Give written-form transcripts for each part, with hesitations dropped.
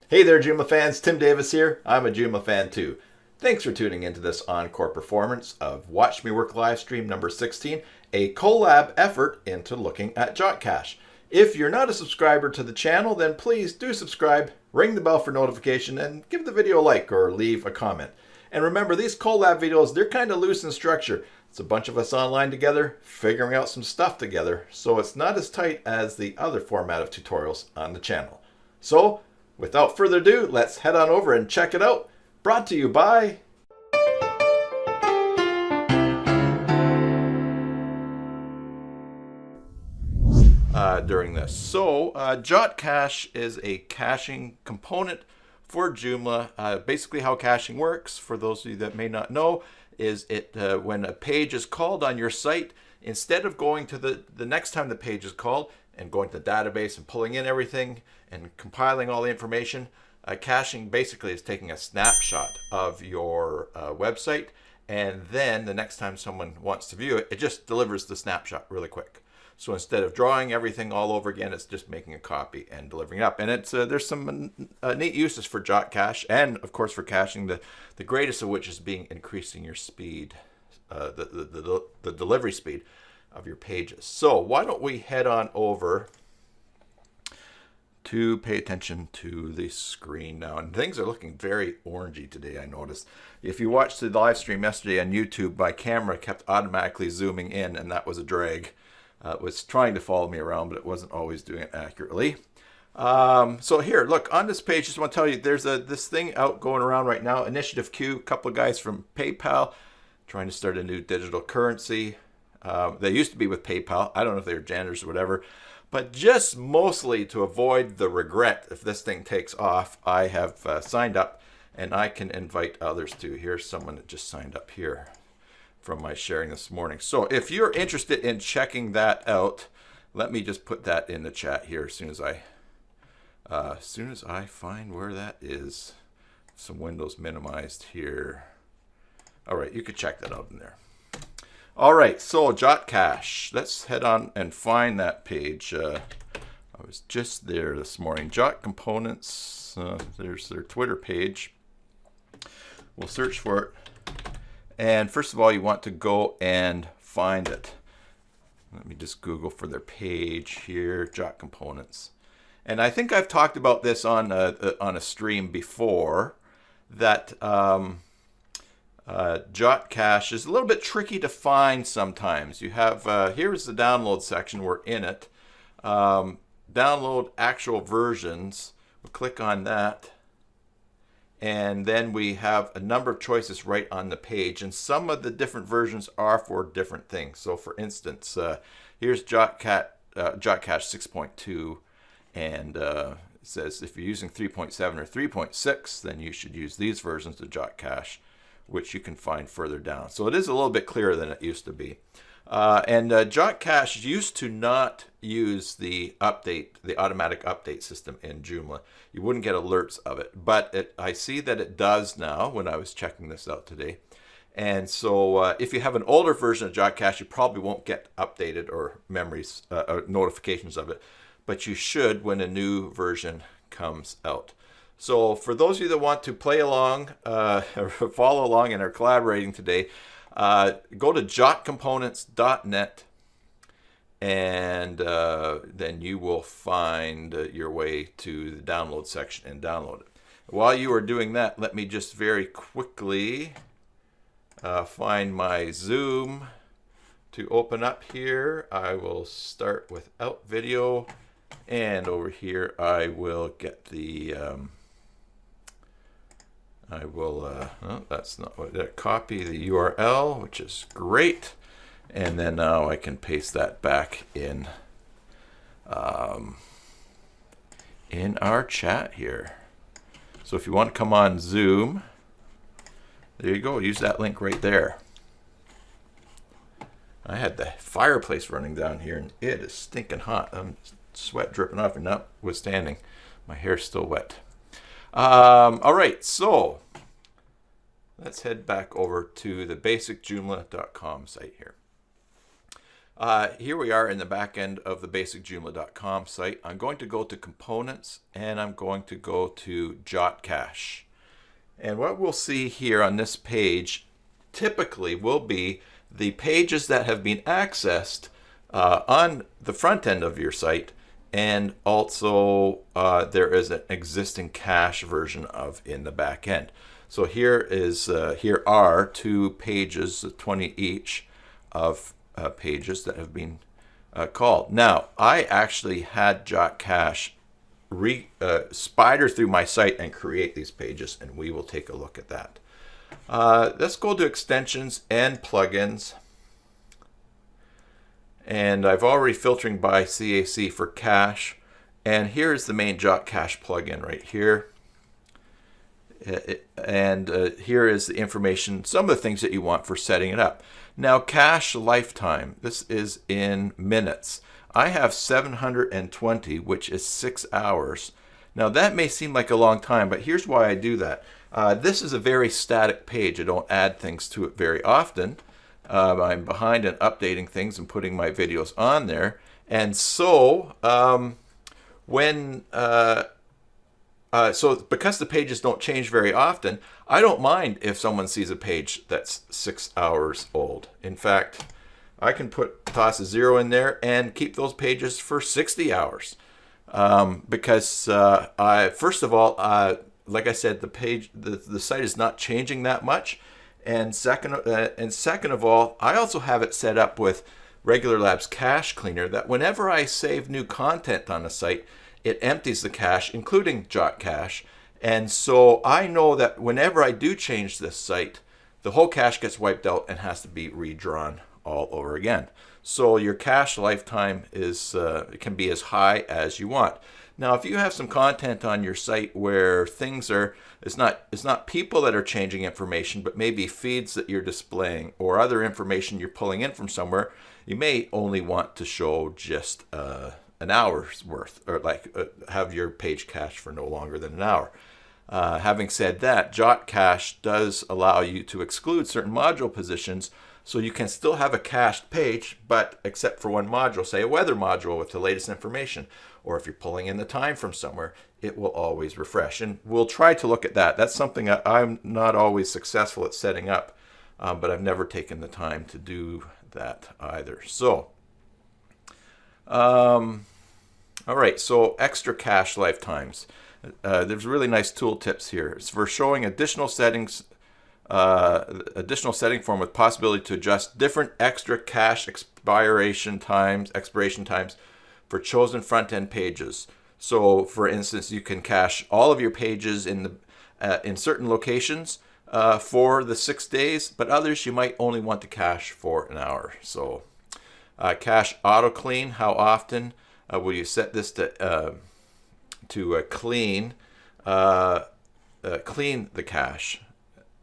Hey there, Joomla fans. Tim Davis here. I'm a Joomla fan too. Thanks for tuning into this encore performance of Watch Me Work livestream number 16, a collab effort into looking at JotCache. If you're not a subscriber to the channel, then please do subscribe, ring the bell for notification, and give the video a like or leave a comment. And remember, these collab videos, they're kind of loose in structure. It's a bunch of us online together, figuring out some stuff together, so it's not as tight as the other format of tutorials on the channel. So, without further ado, let's head on over and check it out. Brought to you by during this. So, JotCache is a caching component for Joomla. Basically, how caching works, for those of you that may not know, is when a page is called on your site, instead of going to the next time the page is called and going to the database and pulling in everything and compiling all the information, caching basically is taking a snapshot of your website, and then the next time someone wants to view it, it just delivers the snapshot really quick. So instead of drawing everything all over again, it's just making a copy and delivering it up. And it's there's some neat uses for JotCache, and of course for caching. The greatest of which is increasing your speed, the delivery speed of your pages. So why don't we head on over to pay attention to the screen now. And things are looking very orangey today, I noticed. If you watched the live stream yesterday on YouTube, my camera kept automatically zooming in, and that was a drag. It was trying to follow me around, but it wasn't always doing it accurately. So here, look, on this page, just want to tell you, there's this thing out going around right now, Initiative Q, a couple of guys from PayPal trying to start a new digital currency. They used to be with PayPal. I don't know if they were janitors or whatever. But just mostly to avoid the regret if this thing takes off, I have signed up, and I can invite others too. Here's someone that just signed up here from my sharing this morning. So if you're interested in checking that out, let me just put that in the chat here as soon as I find where that is. Some windows minimized here. All right, you could check that out in there. All right, so JotCache. Let's head on and find that page. I was just there this morning. JotComponents. There's their Twitter page. We'll search for it. And first of all, you want to go and find it. Let me just Google for their page here, JotComponents. And I think I've talked about this on a stream before, that JotCache is a little bit tricky to find sometimes. You have, here's the download section, we're in it. Download actual versions, we'll click on that. And then we have a number of choices right on the page, and some of the different versions are for different things. So for instance, here's JotCache 6.2, and it says if you're using 3.7 or 3.6, then you should use these versions of JotCache, which you can find further down. So it is a little bit clearer than it used to be. And JotCache used to not use the automatic update system in Joomla. You wouldn't get alerts of it, but I see that it does now when I was checking this out today. And so if you have an older version of JotCache, you probably won't get updated or notifications of it, but you should when a new version comes out. So for those of you that want to play along, or follow along and are collaborating today, go to jotcomponents.net, and then you will find your way to the download section and download it. While you are doing that, let me just very quickly find my Zoom to open up here. I will start without video, and over here I will get the that's not what, copy the URL, which is great. And then now I can paste that back in our chat here. So if you want to come on Zoom, there you go. Use that link right there. I had the fireplace running down here, and it is stinking hot. I'm sweat dripping off, and notwithstanding, my hair's still wet. All right, so let's head back over to the basicjoomla.com site here. Here we are in the back end of the basic Joomla.com site. I'm going to go to Components and I'm going to go to JotCache. And what we'll see here on this page typically will be the pages that have been accessed on the front end of your site, and also there is an existing cache version of in the back end. So here are 2 pages, 20 each, of pages that have been called. Now, I actually had JotCache spider through my site and create these pages, and we will take a look at that. Let's go to extensions and plugins. And I've already filtering by CAC for cache. And here's the main JotCache plugin right here. Here is the information, some of the things that you want for setting it up. Now, cache lifetime, this is in minutes. I have 720, which is 6 hours. Now, that may seem like a long time, but here's why I do that. This is a very static page. I don't add things to it very often. I'm behind in updating things and putting my videos on there. And so, because the pages don't change very often, I don't mind if someone sees a page that's 6 hours old. In fact, I can toss a 0 in there and keep those pages for 60 hours. Because first of all, like I said, the site is not changing that much. And second of all, I also have it set up with Regular Labs Cache Cleaner that whenever I save new content on a site, it empties the cache, including JotCache. And so I know that whenever I do change this site, the whole cache gets wiped out and has to be redrawn all over again. So your cache lifetime it can be as high as you want. Now, if you have some content on your site where things it's not people that are changing information, but maybe feeds that you're displaying or other information you're pulling in from somewhere, you may only want to show just an hour's worth, or have your page cached for no longer than an hour. Having said that, JotCache does allow you to exclude certain module positions, so you can still have a cached page, but except for one module, say a weather module with the latest information, or if you're pulling in the time from somewhere, it will always refresh. And we'll try to look at that. That's something I'm not always successful at setting up, but I've never taken the time to do that either. So, all right, so extra cache lifetimes. There's really nice tool tips here. It's for showing additional setting form with possibility to adjust different extra cache expiration times for chosen front-end pages. So, for instance, you can cache all of your pages in certain locations for the 6 days, but others you might only want to cache for an hour. So, cache auto clean. How often will you set this to clean the cache?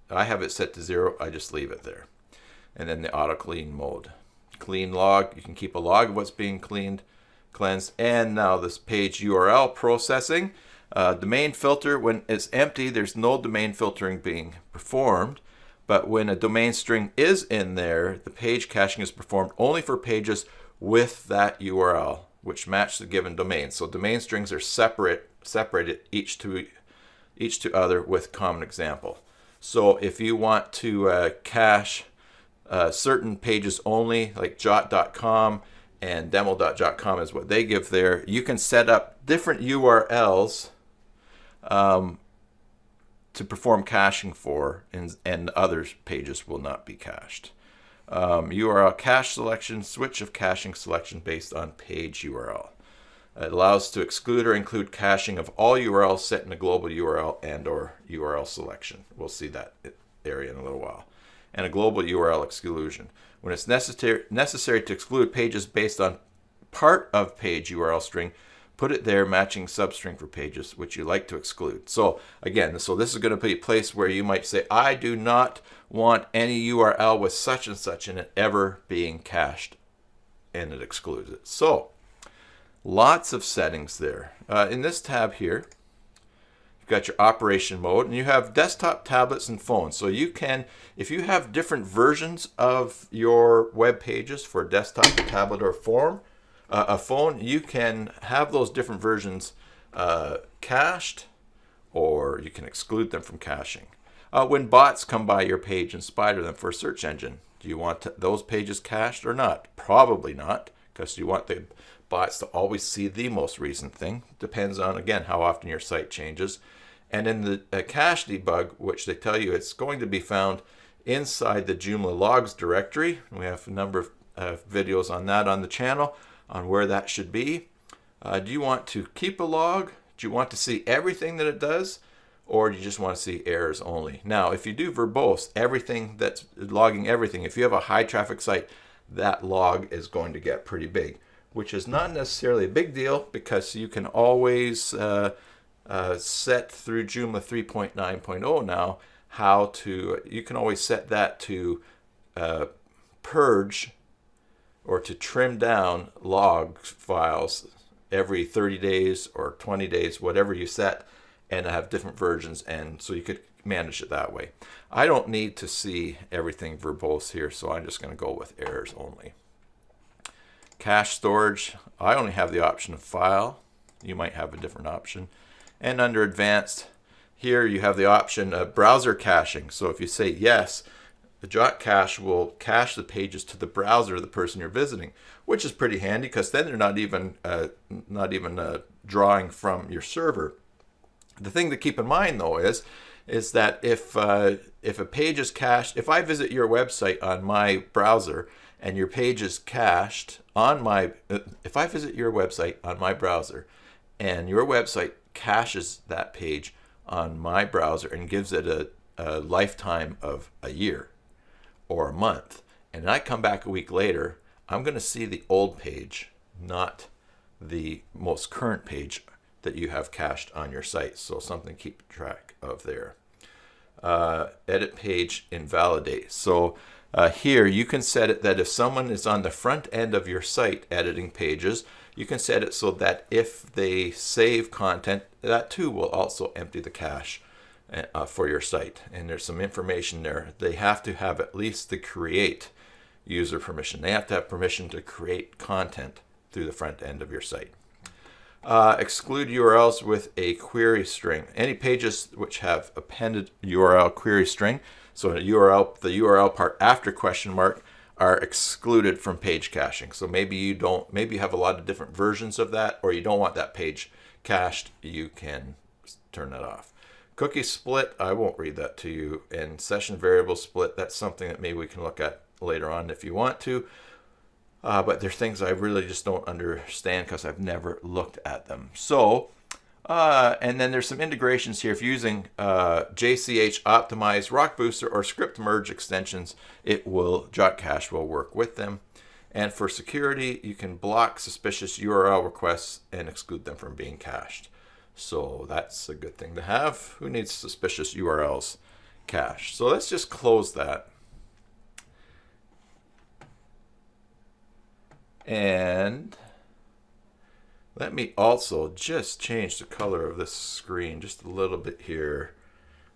I have it set to 0. I just leave it there. And then the auto clean mode. Clean log. You can keep a log of what's being cleansed. And now this page URL processing. Domain filter. When it's empty, there's no domain filtering being performed. But when a domain string is in there, the page caching is performed only for pages with that URL, which match the given domain. So domain strings are separated each to other with common example. So if you want to cache certain pages only, like jot.com and demo.jotcom is what they give there, you can set up different URLs to perform caching for, and other pages will not be cached. URL cache selection, switch of caching selection based on page URL. It allows to exclude or include caching of all URLs set in a global URL and or URL selection. We'll see that area in a little while. And a global URL exclusion. When it's necessary to exclude pages based on part of page URL string, put it there matching substring for pages which you like to exclude. So again, this is going to be a place where you might say, I do not want any URL with such and such in it ever being cached, and it excludes it. So lots of settings there. In this tab here, You've got your operation mode, and you have desktop, tablets, and phones. So you can, if you have different versions of your web pages for desktop, tablet, or a phone, you can have those different versions cached, or you can exclude them from caching. When bots come by your page and spider them for a search engine, do you want those pages cached or not? Probably not, because you want the bots to always see the most recent thing. Depends on, again, how often your site changes. And in the cache debug, which they tell you it's going to be found inside the Joomla logs directory. We have a number of videos on that on the channel, on where that should be. Do you want to keep a log? Do you want to see everything that it does? Or do you just want to see errors only? Now, if you do verbose, everything that's logging everything, if you have a high traffic site, that log is going to get pretty big, which is not necessarily a big deal, because you can always set through Joomla 3.9.0 now how to, you can always set that to purge or to trim down log files every 30 days or 20 days, whatever you set, and have different versions, and so you could manage it that way. I don't need to see everything verbose here, so I'm just going to go with errors only. Cache storage, I only have the option of file. You might have a different option. And under advanced, here you have the option of browser caching. So if you say yes, the JotCache will cache the pages to the browser of the person you're visiting, which is pretty handy, because then they're not even drawing from your server. The thing to keep in mind, though, is that if a page is cached, if I visit your website on my browser and your page is cached on my, if I visit your website on my browser and your website caches that page on my browser and gives it a lifetime of a year or a month, and I come back a week later, I'm going to see the old page, not the most current page that you have cached on your site. So something to keep track of there. Edit page invalidate. So here you can set it that if someone is on the front end of your site editing pages, you can set it so that if they save content, that too will also empty the cache for your site. And there's some information there. They have to have at least the create user permission. They have to have permission to create content through the front end of your site. Exclude URLs with a query string. Any pages which have appended URL query string, so a URL, the URL part after question mark, are excluded from page caching. So maybe you don't, maybe you have a lot of different versions of that, or you don't want that page cached, you can turn that off. Cookie split, I won't read that to you. And session variable split, that's something that maybe we can look at later on if you want to. But there's things I really just don't understand because I've never looked at them. So, and then there's some integrations here. If you're using JCH Optimize, Rock Booster, or Script Merge extensions, JotCache will work with them. And for security, you can block suspicious URL requests and exclude them from being cached. So that's a good thing to have. Who needs suspicious URLs cached? So let's just close that. And let me also just change the color of this screen just a little bit here.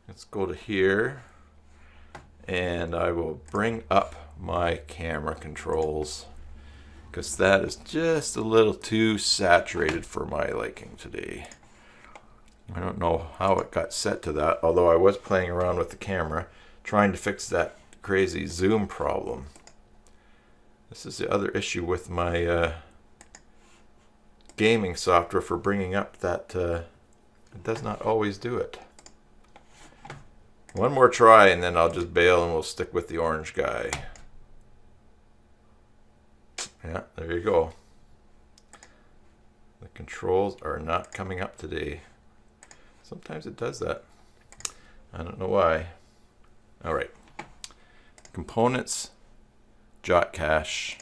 Let's go to here, and I will bring up my camera controls because that is just a little too saturated for my liking today. I don't know how it got set to that, although I was playing around with the camera trying to fix that crazy zoom problem. This is the other issue with my gaming software for bringing up that it does not always do it. One more try and then I'll just bail and we'll stick with the orange guy. Yeah, there you go. The controls are not coming up today. Sometimes it does that. I don't know why. All right. Components. JotCache,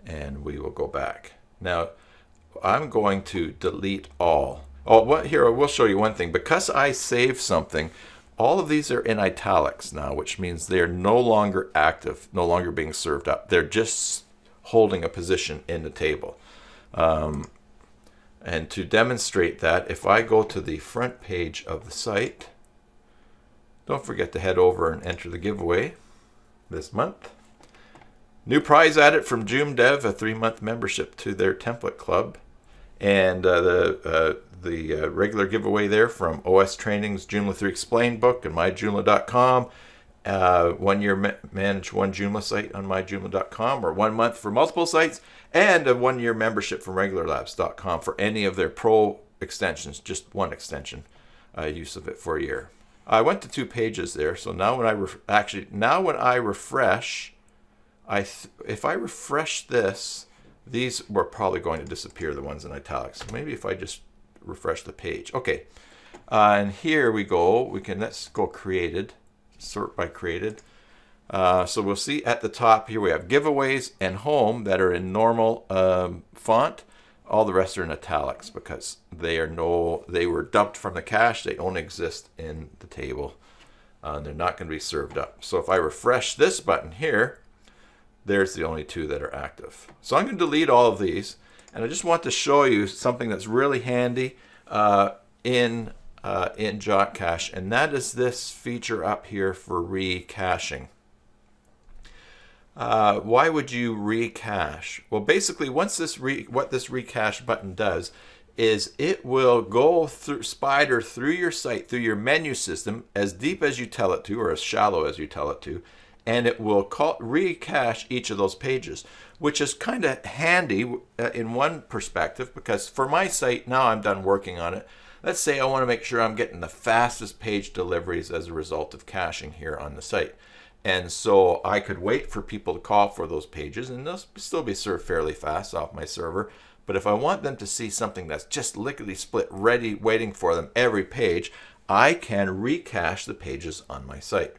and we will go back. Now, I'm going to delete all. Oh, here I will show you one thing. Because I saved something, all of these are in italics now, which means they're no longer active, no longer being served up. They're just holding a position in the table. And to demonstrate that, if I go to the front page of the site, don't forget to head over and enter the giveaway this month. New prize added from JoomDev, a 3-month membership to their template club. And the regular giveaway there from OS Training's Joomla 3 Explained book and myjoomla.com. 1 year manage one Joomla site on myjoomla.com, or 1 month for multiple sites, and a 1 year membership from regularlabs.com for any of their pro extensions, just one extension, use of it for a year. I went to 2 pages there, so now when I refresh, if I refresh this, these were probably going to disappear, the ones in italics. Maybe if I just refresh the page. Okay, and here we go. Let's go created, sort by created. So we'll see at the top here we have giveaways and home that are in normal font. All the rest are in italics because they were dumped from the cache. They only exist in the table. They're not going to be served up. So if I refresh this button here, there's the only 2 that are active. So I'm going to delete all of these, and I just want to show you something that's really handy in JotCache, and that is this feature up here for recaching. Why would you recache? Well, basically, once what this recache button does is it will go through spider through your site, through your menu system, as deep as you tell it to, or as shallow as you tell it to, and it will recache each of those pages, which is kind of handy in one perspective, because for my site, now I'm done working on it. Let's say I want to make sure I'm getting the fastest page deliveries as a result of caching here on the site. And so I could wait for people to call for those pages, and they'll still be served fairly fast off my server. But if I want them to see something that's just lickety split ready, waiting for them every page, I can recache the pages on my site.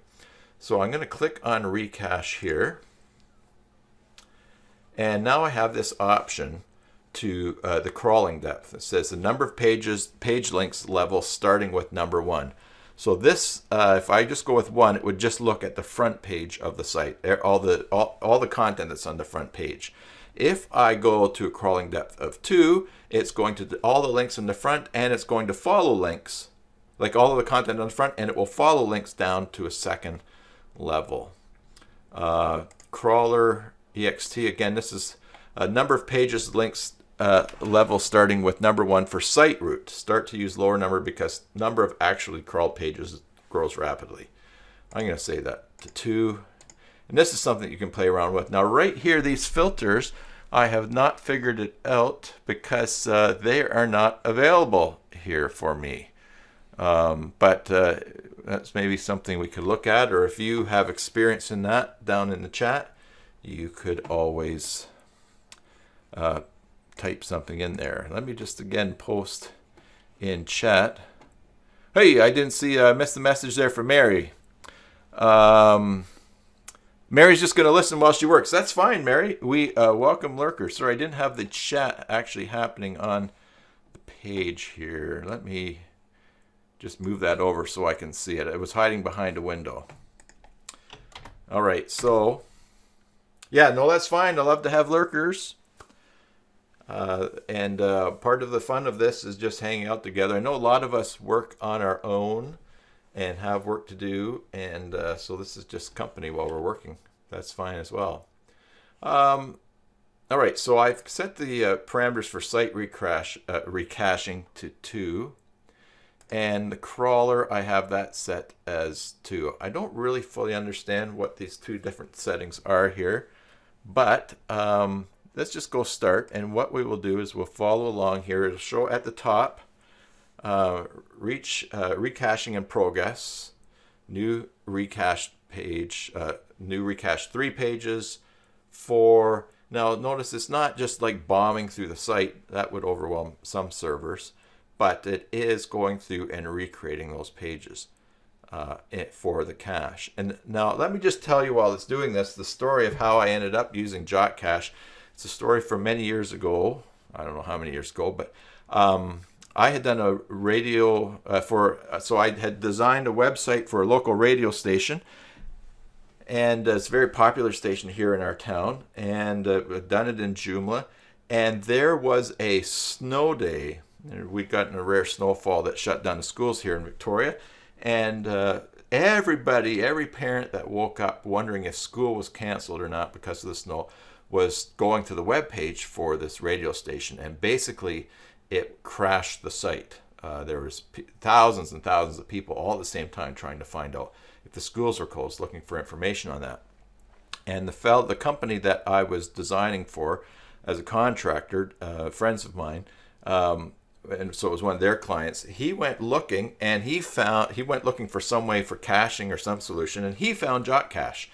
So I'm going to click on recache here. And now I have this option to the crawling depth. It says the number of pages, page links level starting with number 1. So this, if I just go with 1, it would just look at the front page of the site, all the content that's on the front page. If I go to a crawling depth of 2, it's going to all the links in the front, and it's going to follow links, like all of the content on the front, and it will follow links down to a second level. Crawler ext, again, this is a number of pages links level starting with number 1 for site root. Start to use lower number because number of actually crawled pages grows rapidly. I'm going to say that to 2. And this is something you can play around with. Now right here, these filters, I have not figured it out because they are not available here for me. But that's maybe something we could look at, or if you have experience in that down in the chat, you could always type something in there. Let me just again post in chat. Hey, I didn't see, I missed the message there for Mary. Mary's just going to listen while she works. That's fine, Mary. We welcome lurkers. Sorry, I didn't have the chat actually happening on the page here. Let me just move that over so I can see it. It was hiding behind a window. All right, so yeah, no, that's fine. I love to have lurkers. And part of the fun of this is just hanging out together. I know a lot of us work on our own and have work to do, and so this is just company while we're working. That's fine as well. All right, so I've set the parameters for site recaching to 2, and the crawler, I have that set as 2. I don't really fully understand what these 2 different settings are here, but let's just go start, and what we will do is we'll follow along here. It'll show at the top recaching in progress, new recache page, new recache 3 pages, 4. Now notice it's not just like bombing through the site. That would overwhelm some servers, but it is going through and recreating those pages for the cache. And now let me just tell you while it's doing this, the story of how I ended up using JotCache. It's a story from many years ago. I don't know how many years ago, but I had done a radio so I had designed a website for a local radio station, and it's a very popular station here in our town, and done it in Joomla. and there was a snow day. We'd gotten a rare snowfall that shut down the schools here in Victoria, and every parent that woke up wondering if school was canceled or not because of the snow was going to the web page for this radio station, and basically it crashed the site. There was thousands and thousands of people all at the same time trying to find out if the schools were closed, looking for information on that. And the company that I was designing for as a contractor, friends of mine, and so it was one of their clients, he went looking, and he went looking for some way for caching or some solution, and he found JotCache,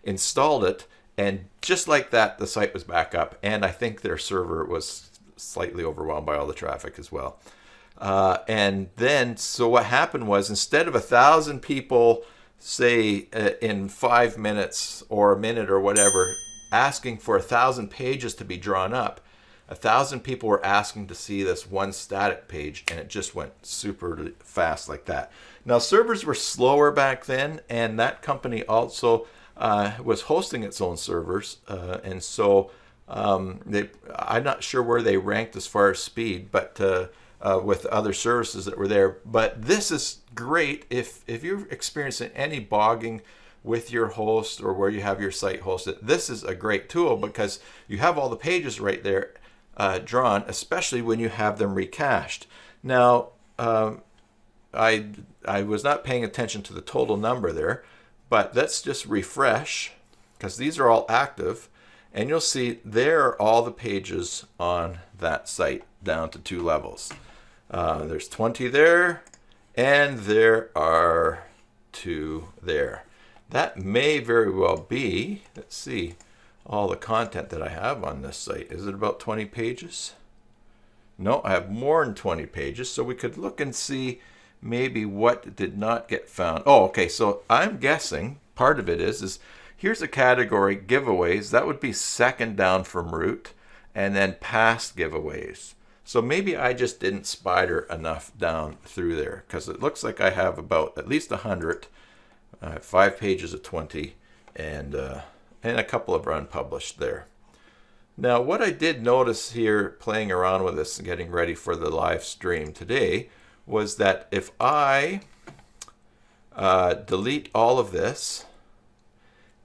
installed it, and just like that, the site was back up. And I think their server was slightly overwhelmed by all the traffic as well. And then, so what happened was, instead of 1,000 people, say in 5 minutes or a minute or whatever, asking for 1,000 pages to be drawn up, 1,000 people were asking to see this one static page, and it just went super fast like that. Now, servers were slower back then, and that company also was hosting its own servers, and so I'm not sure where they ranked as far as speed, but with other services that were there. But this is great if you're experiencing any bogging with your host or where you have your site hosted. This is a great tool because you have all the pages right there drawn, especially when you have them recached. Now, I was not paying attention to the total number there, but let's just refresh, because these are all active, and you'll see there are all the pages on that site down to 2 levels. There's 20 there, and there are 2 there. That may very well be, let's see, all the content that I have on this site. Is it about 20 pages? No, I have more than 20 pages, so we could look and see maybe what did not get found. Oh, okay, so I'm guessing part of it is here's a category, giveaways. That would be second down from root, and then past giveaways. So maybe I just didn't spider enough down through there, because it looks like I have about at least 100, 5 pages of 20, and a couple of unpublished there. Now, what I did notice here playing around with this and getting ready for the live stream today was that if I delete all of this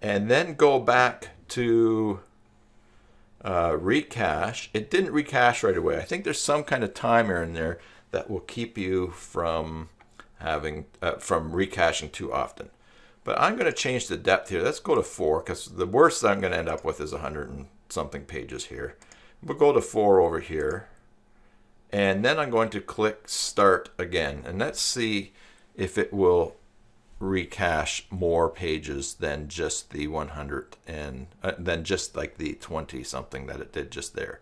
and then go back to Recache, it didn't recache right away. I think there's some kind of timer in there that will keep you from having from recaching too often. But I'm going to change the depth here. Let's go to 4, because the worst I'm going to end up with is 100 and something pages here. We'll go to 4 over here. And then I'm going to click Start again. And let's see if it will recache more pages than just the 100 and than just like the 20 something that it did just there.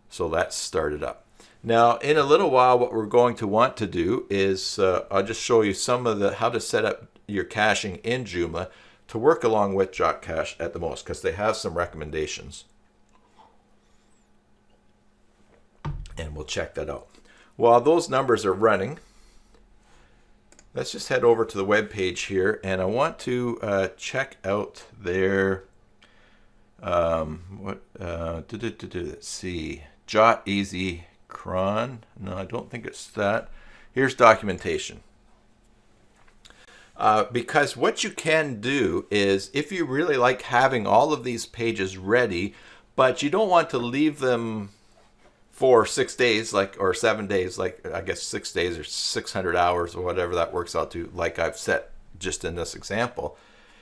So that's started up. Now, in a little while, what we're going to want to do is I'll just show you some of how to set up your caching in Joomla to work along with JotCache at the most, because they have some recommendations. And we'll check that out. While those numbers are running, let's just head over to the web page here, and I want to check out their let's see, Jot Easy Cron. No, I don't think it's that. Here's documentation. Because what you can do is, if you really like having all of these pages ready, but you don't want to leave them for 6 days, or 7 days, I guess 6 days or 600 hours or whatever that works out to, like I've set just in this example,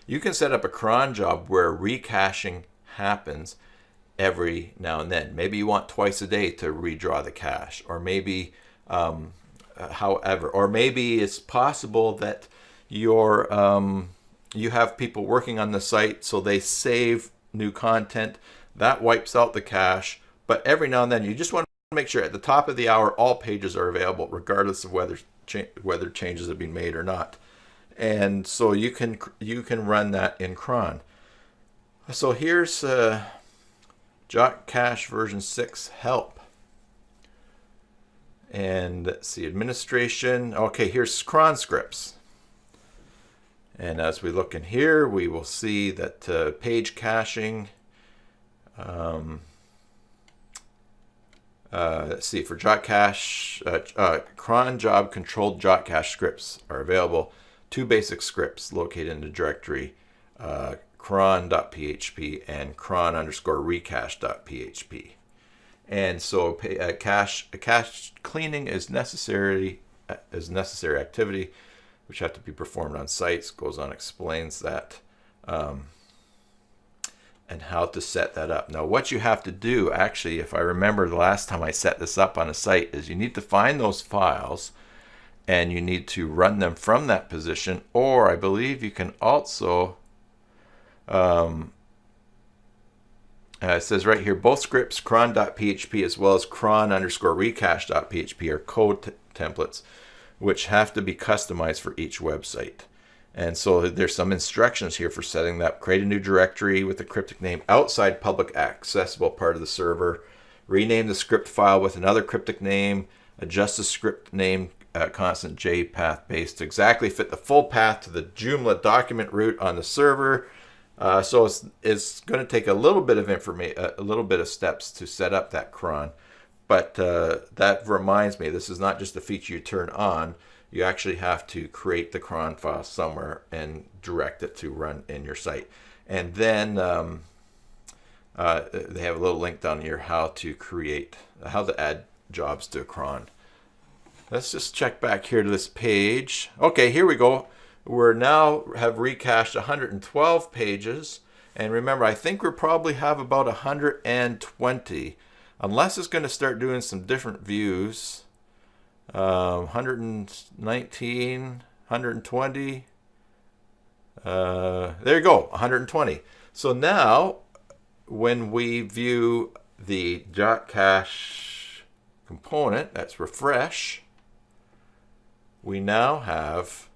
you can set up a cron job where recaching happens every now and then. Maybe you want twice a day to redraw the cache, or maybe however, or maybe it's possible that you have people working on the site, so they save new content that wipes out the cache. But every now and then, you just want to make sure at the top of the hour all pages are available, regardless of whether changes have been made or not. And so you can run that in cron. So here's JotCache version 6 help. And let's see, administration. Okay, here's cron scripts. And as we look in here, we will see that page caching, let's see, for JotCache, cron job controlled JotCache scripts are available. 2 basic scripts located in the directory, cron.php and cron_recache.php. And so cache cleaning is necessary activity, which have to be performed on sites. Goes on, explains that. And how to set that up. Now, what you have to do, actually, if I remember the last time I set this up on a site, is you need to find those files and you need to run them from that position, or I believe you can also, it says right here, both scripts, cron.php as well as cron_recache.php are code templates which have to be customized for each website. And so there's some instructions here for setting that up. Create a new directory with the cryptic name outside public accessible part of the server. Rename the script file with another cryptic name. Adjust the script name constant J path base to exactly fit the full path to the Joomla document root on the server. So it's going to take a little bit of information, a little bit of steps to set up that cron. But that reminds me, this is not just a feature you turn on. You actually have to create the cron file somewhere and direct it to run in your site. And then they have a little link down here how to add jobs to a cron. Let's just check back here to this page. Okay, here we go. We're now have recached 112 pages. And remember, I think we'll probably have about 120, unless it's going to start doing some different views. 119, 120. There you go, 120. So now, when we view the JotCache component, that's refresh, we now have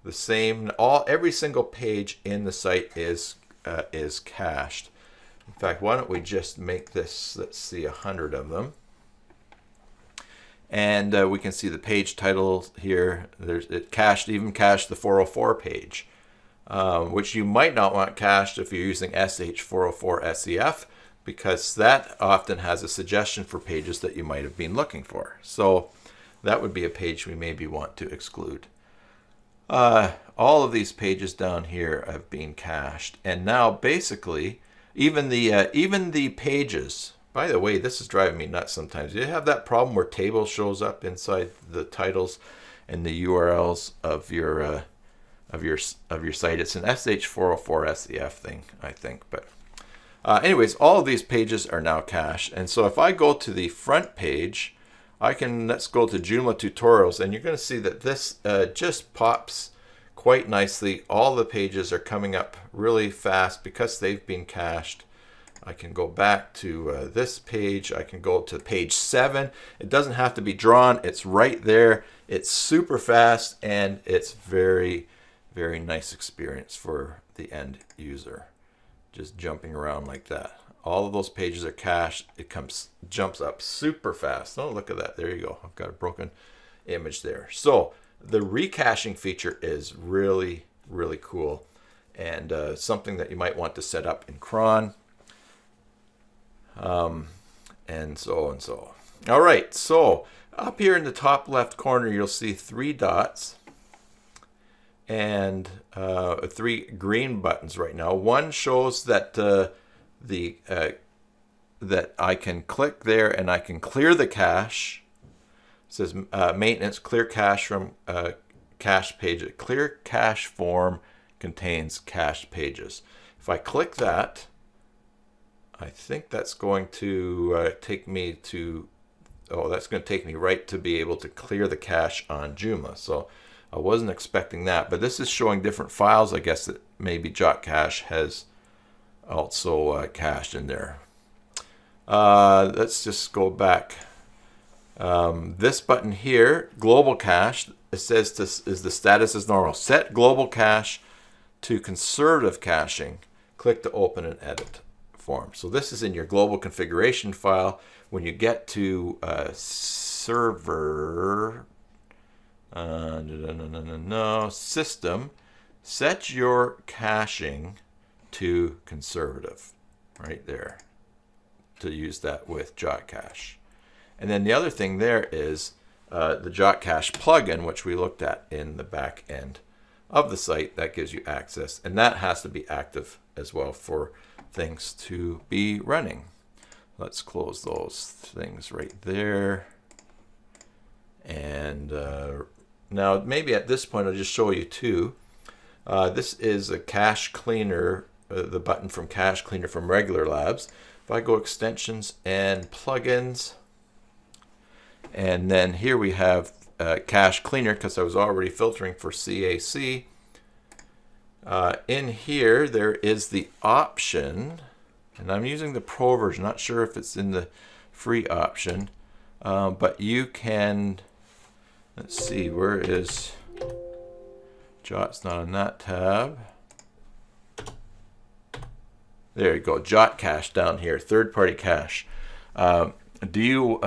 the same. Every single page in the site is cached. In fact, why don't we just make this? Let's see, 100 of them. And we can see the page title here. It even cached the 404 page, which you might not want cached if you're using sh404sef, because that often has a suggestion for pages that you might have been looking for. So that would be a page we maybe want to exclude. All of these pages down here have been cached, and now basically even the pages. By the way, this is driving me nuts sometimes. You have that problem where table shows up inside the titles and the URLs of your site. It's an sh404sef thing, I think. But anyways, all of these pages are now cached. And so if I go to the front page, let's go to Joomla tutorials, and you're going to see that this just pops quite nicely. All the pages are coming up really fast because they've been cached. I can go back to this page. I can go to page 7. It doesn't have to be drawn. It's right there. It's super fast, and it's very, very nice experience for the end user. Just jumping around like that. All of those pages are cached. It jumps up super fast. Oh, look at that. There you go. I've got a broken image there. So the recaching feature is really, really cool, and something that you might want to set up in cron. And so. All right, so up here in the top left corner, you'll see 3 dots and 3 green buttons right now. One shows that that I can click there and I can clear the cache. It says maintenance, clear cache from cache page. Clear cache form contains cached pages. If I click that, I think that's going to take me to, that's going to take me right to be able to clear the cache on Joomla. So I wasn't expecting that, but this is showing different files, I guess, that maybe JotCache has also cached in there. Let's just go back. This button here, global cache, it says this is the status is normal. Set global cache to conservative caching. Click to open and edit form. So this is in your global configuration file. When you get to server system, set your caching to conservative right there to use that with JotCache. And then the other thing there is the JotCache plugin, which we looked at in the back end of the site, that gives you access, and that has to be active as well for things to be running. Let's close those things right there. And now maybe at this point I'll just show you too. This is a cache cleaner, the button from Cache Cleaner from Regular Labs. If I go extensions and plugins, and then here we have Cache Cleaner because I was already filtering for CAC. In here there is the option, and I'm using the Pro version, not sure if it's in the free option, but you can, let's see, where is Jot's not on that tab. There you go, JotCache down here, third-party cache. Do you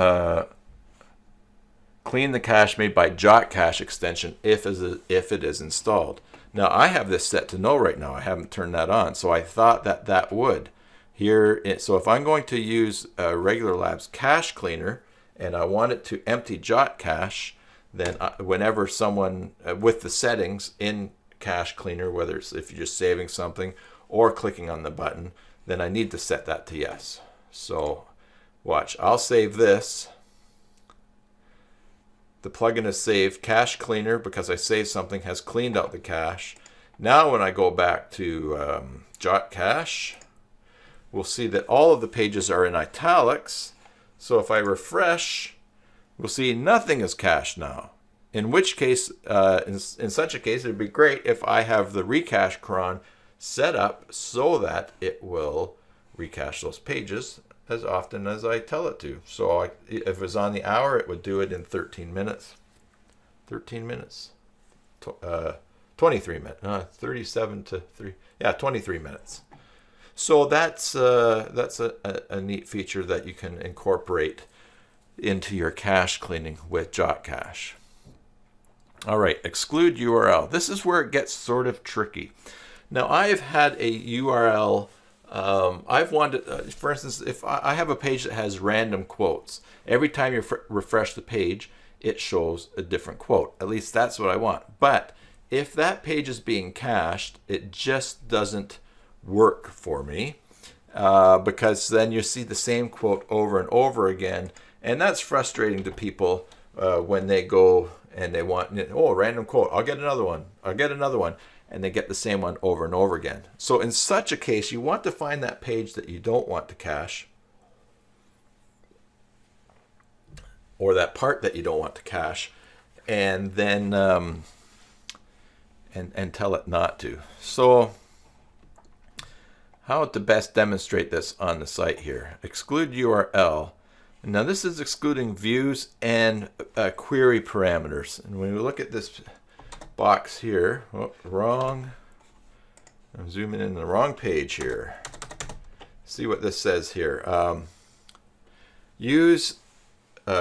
clean the cache made by JotCache extension if it is installed? Now I have this set to no right now. I haven't turned that on, so I thought that would. So if I'm going to use Regular Labs Cache Cleaner and I want it to empty JotCache, then whenever someone with the settings in Cache Cleaner, whether it's if you're just saving something or clicking on the button, then I need to set that to yes. So watch, I'll save this. The plugin is saved. Cache Cleaner, because I saved something, has cleaned out the cache. Now when I go back to JotCache, we'll see that all of the pages are in italics. So if I refresh, we'll see nothing is cached now. In which case, in such a case, it would be great if I have the Recache cron set up so that it will recache those pages as often as I tell it to. So if it was on the hour, it would do it in 13 minutes. 13 minutes. 23 minutes. 37 to 3. Yeah, 23 minutes. So that's a neat feature that you can incorporate into your cache cleaning with JotCache. All right, exclude URL. This is where it gets sort of tricky. Now I've had a URL. I've wanted, for instance, if I have a page that has random quotes, every time you refresh the page, it shows a different quote. At least that's what I want. But if that page is being cached, it just doesn't work for me because then you see the same quote over and over again, and that's frustrating to people when they go and they want, oh, random quote, I'll get another one, I'll get another one, and they get the same one over and over again. So in such a case, you want to find that page that you don't want to cache, or that part that you don't want to cache, and then and tell it not to. So how to best demonstrate this on the site here? Exclude URL. Now this is excluding views and query parameters. And when we look at this box here, oh, wrong. I'm zooming in the wrong page here. See what this says here. Use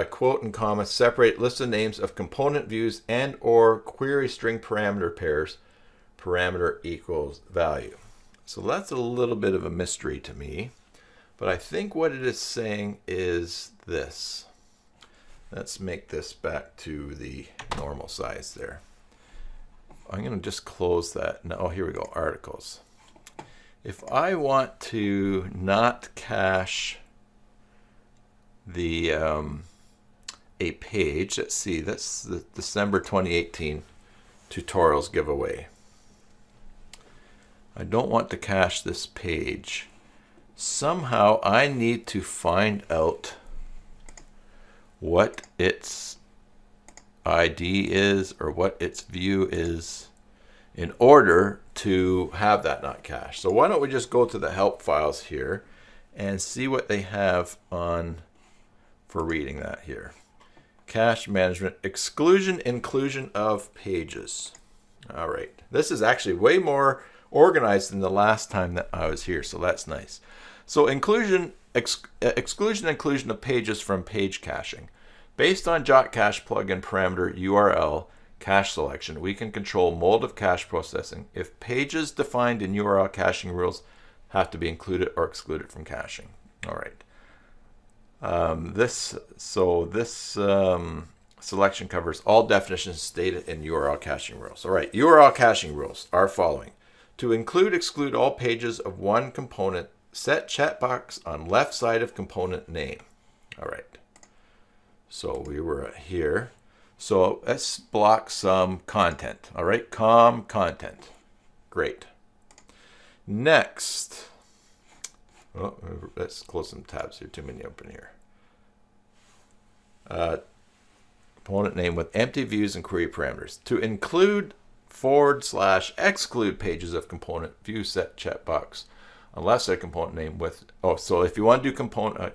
quote and comma, separate list of names of component views and or query string parameter pairs, parameter equals value. So that's a little bit of a mystery to me, but I think what it is saying is this. Let's make this back to the normal size there. I'm going to just close that. Now, oh, here we go, articles. If I want to not cache the a page, let's see, that's the December 2018 tutorials giveaway. I don't want to cache this page. Somehow I need to find out what its ID is or what its view is in order to have that not cached. So why don't we just go to the help files here and see what they have on for reading that here. Cache management, exclusion, inclusion of pages. All right, this is actually way more organized than the last time that I was here, so that's nice. So exclusion, inclusion of pages from page caching. Based on JotCache plugin parameter URL cache selection, we can control mode of cache processing if pages defined in URL caching rules have to be included or excluded from caching. All right. This selection covers all definitions stated in URL caching rules. All right, URL caching rules are following. To include, exclude all pages of one component, set checkbox on left side of component name. All right, so we were here. So let's block some content. All right, content. Great. Next, oh, let's close some tabs here. Too many open here. Component name with empty views and query parameters. To include / exclude pages of component view set checkbox on left side component name with, so if you want to do component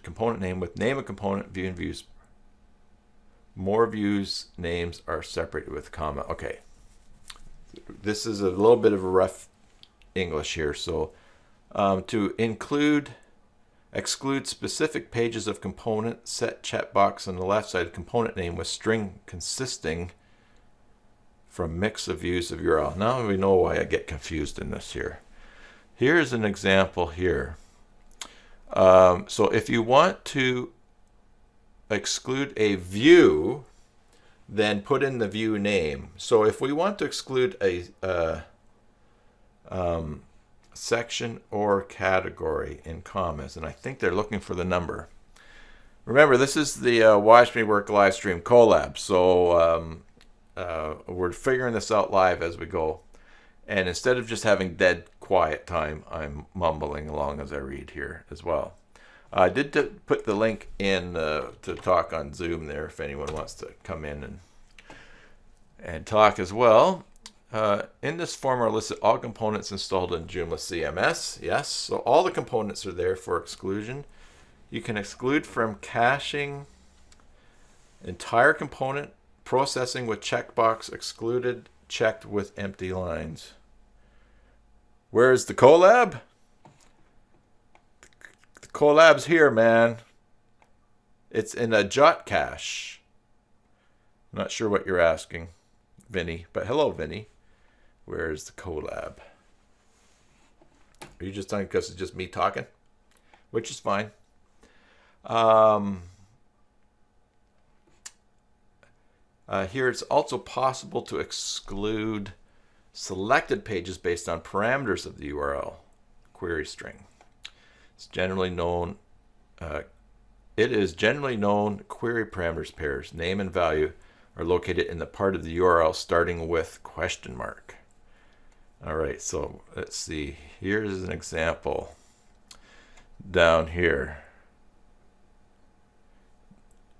component name with name of component view and views, more views names are separated with comma. Okay, this is a little bit of a rough English here. So to include, exclude specific pages of component, set checkbox on the left side component name with string consisting from mix of views of URL. Now we know why I get confused in this here. Here's an example here. So if you want to exclude a view, then put in the view name. So if we want to exclude a section or category in commas, and I think they're looking for the number. Remember, this is the Watch Me Work live stream Collab, so we're figuring this out live as we go. And instead of just having dead quiet time, I'm mumbling along as I read here as well. I did put the link in to talk on Zoom there if anyone wants to come in and talk as well. In this form are listed all components installed in Joomla CMS. Yes, so all the components are there for exclusion. You can exclude from caching, entire component, processing with checkbox excluded, checked with empty lines. Where's the Collab? The Collab's here, man. It's in a JotCache. Not sure what you're asking, Vinny, but hello, Vinny. Where's the Collab? Are you just talking because it's just me talking? Which is fine. Here it's also possible to exclude selected pages based on parameters of the URL query string. It's generally known. It is generally known query parameters pairs, name and value, are located in the part of the URL starting with question mark. All right, so let's see. Here's an example down here.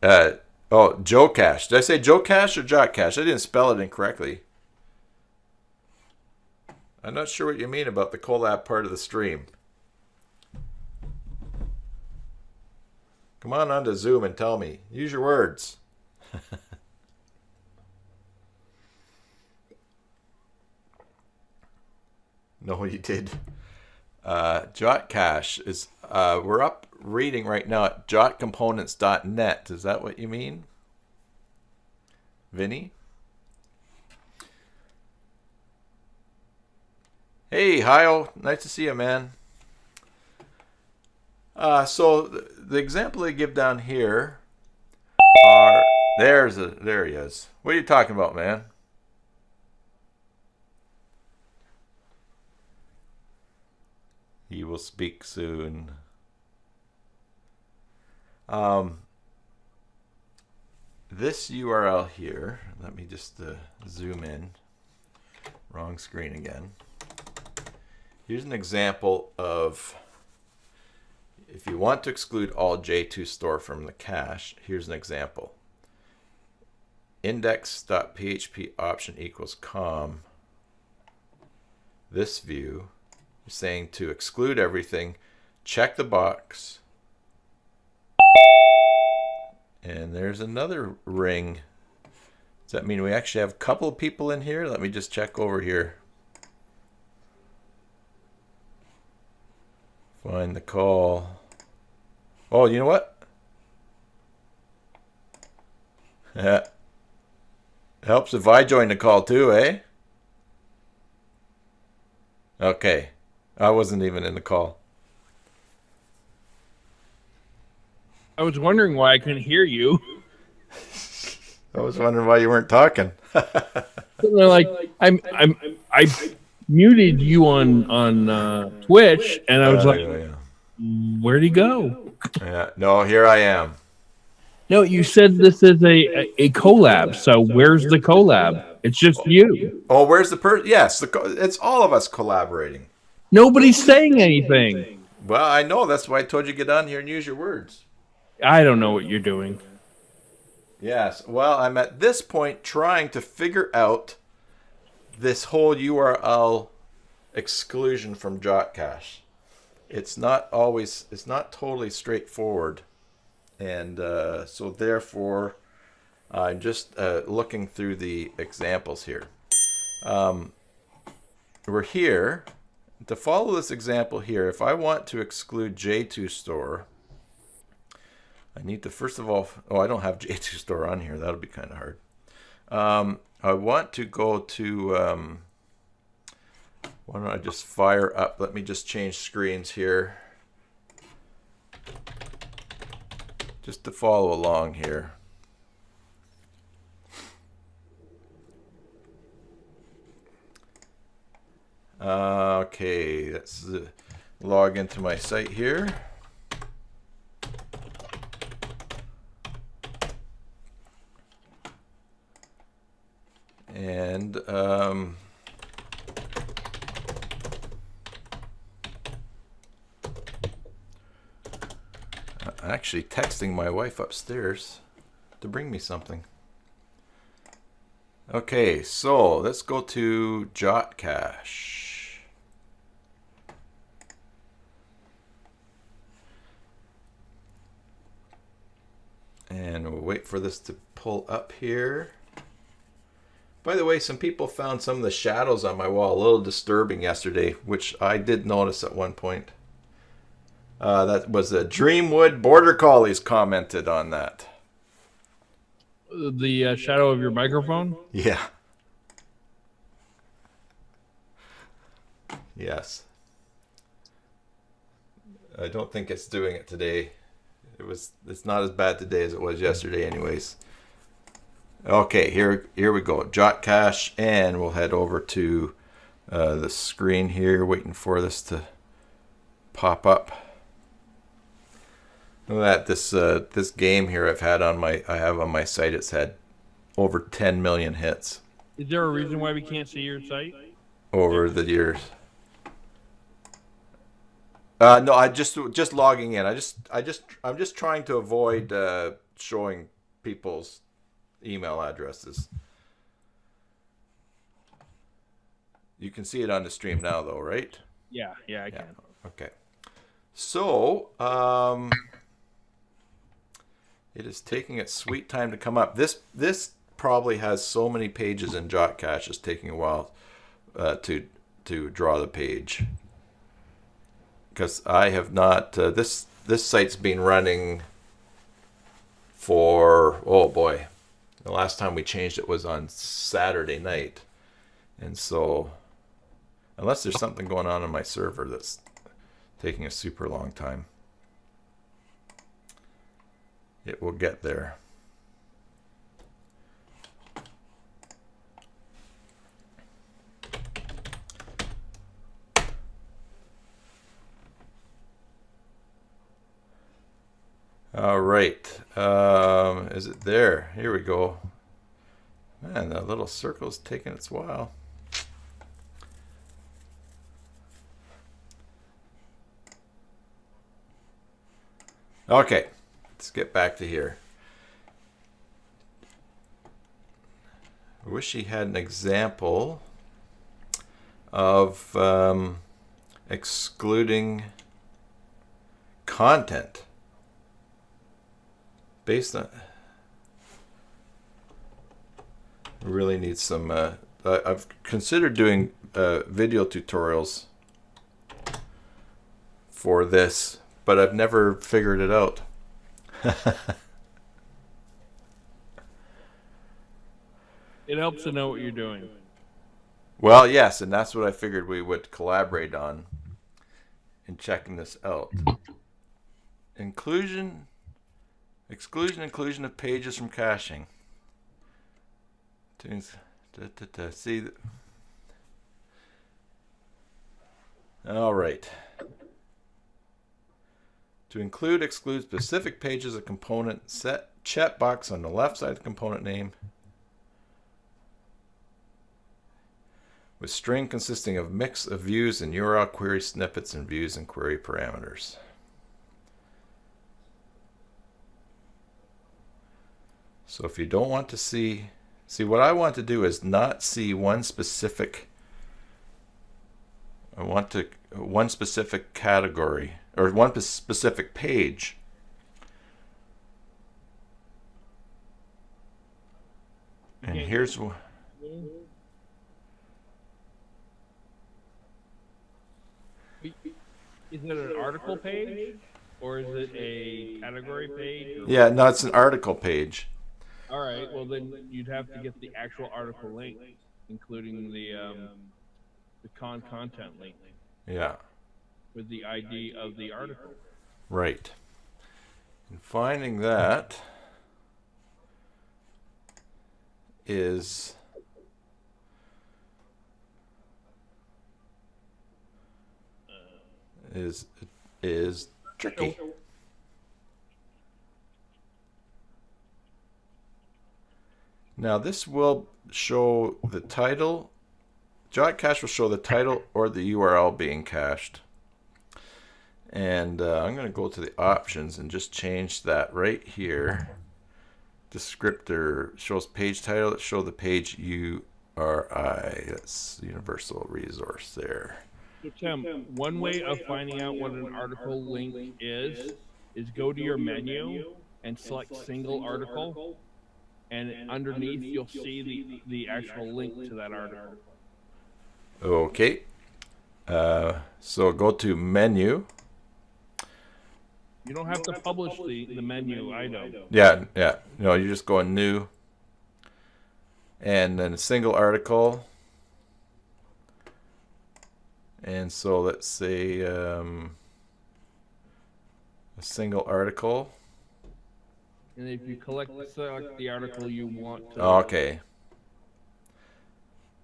JotCache. Did I say JotCache or JotCache? I didn't spell it incorrectly. I'm not sure what you mean about the Collab part of the stream. Come on onto Zoom and tell me. Use your words. No, you did. JotCache is, we're up reading right now at JotComponents.net. Is that what you mean, Vinny? Hey, Hio. Nice to see you, man. So the example they give down here are, there he is. What are you talking about, man? He will speak soon. This URL here, let me just zoom in. Wrong screen again. Here's an example of, if you want to exclude all J2 store from the cache, here's an example. Index.php option equals com. This view is saying to exclude everything, check the box. And there's another ring. Does that mean we actually have a couple of people in here? Let me just check over here. Find the call. Oh, you know what? Yeah. Helps if I join the call too, eh? Okay. I wasn't even in the call. I was wondering why I couldn't hear you. I was wondering why you weren't talking. They're like, I muted you on Twitch, and I was like, Yeah. where'd he go? Yeah. No, here I am. No, you said this is a collab. So where's the collab? It's just you. Oh, where's the person? Yes, it's all of us collaborating. Nobody's saying anything. Well, I know. That's why I told you to get on here and use your words. I don't know what you're doing. Yes. Well, I'm at this point trying to figure out this whole URL exclusion from JotCache. It's not totally straightforward. And so therefore, I'm just looking through the examples here. We're here. To follow this example here, if I want to exclude J2Store, I need to first of all, I don't have J2Store on here. That'll be kind of hard. I want to go to, why don't I just fire up, let me just change screens here. Just to follow along here. Okay, let's log into my site here. And I'm actually texting my wife upstairs to bring me something. Okay, so let's go to JotCache. And we'll wait for this to pull up here. By the way, some people found some of the shadows on my wall a little disturbing yesterday, which I did notice at one point. That was a Dreamwood Border Collies commented on that. The shadow of your microphone? Yeah. Yes. I don't think it's doing it today. It's not as bad today as it was yesterday anyways. Okay, here we go. JotCache, and we'll head over to the screen here, waiting for this to pop up. Look at that, this game here I have on my site, it's had over 10 million hits Is there a reason why we can't see your site? over the years. No, I just logging in. I'm just trying to avoid showing people's email addresses. You can see it on the stream now, though, right? Yeah, I can. Okay. So, it is taking its sweet time to come up. This probably has so many pages in JotCache. It's taking a while to draw the page. Because I have not, this site's been running for, oh boy, the last time we changed it was on Saturday night. And so, unless there's something going on my server that's taking a super long time, it will get there. All right, is it there? Here we go. Man, that little circle's taking its while. Okay, let's get back to here. I wish he had an example of excluding content based on. Really need some. I've considered doing video tutorials for this, but I've never figured it out. It helps to know what you're doing. Well, yes, and that's what I figured we would collaborate on in checking this out. Inclusion Exclusion, inclusion of pages from caching. See. All right. To include, exclude specific pages of component, set checkbox on the left side of the component name with string consisting of mix of views and URL query snippets and views and query parameters. So if you don't want to see what I want to do is not see one specific, I want to one specific category or one specific page. And here's what. Is it an article page or is it a category page? Yeah, no, it's an article page. All right. Well, then you'd have to get the actual article link, including the content link. Yeah. With the ID of the article. Right. And finding that is tricky. Now this will show the title. JotCache will show the title or the URL being cached. And I'm going to go to the options and just change that right here. Descriptor shows page title. Let's show the page URI. That's universal resource there. So Tim, one way of finding out what an article link is go to your menu and select single article. And underneath you'll see the actual link to that article. Okay. So go to menu. You don't have to publish the menu item. Yeah. No, you just go in new. And then a single article. And so let's say a single article. And if you select the article you want to. Okay.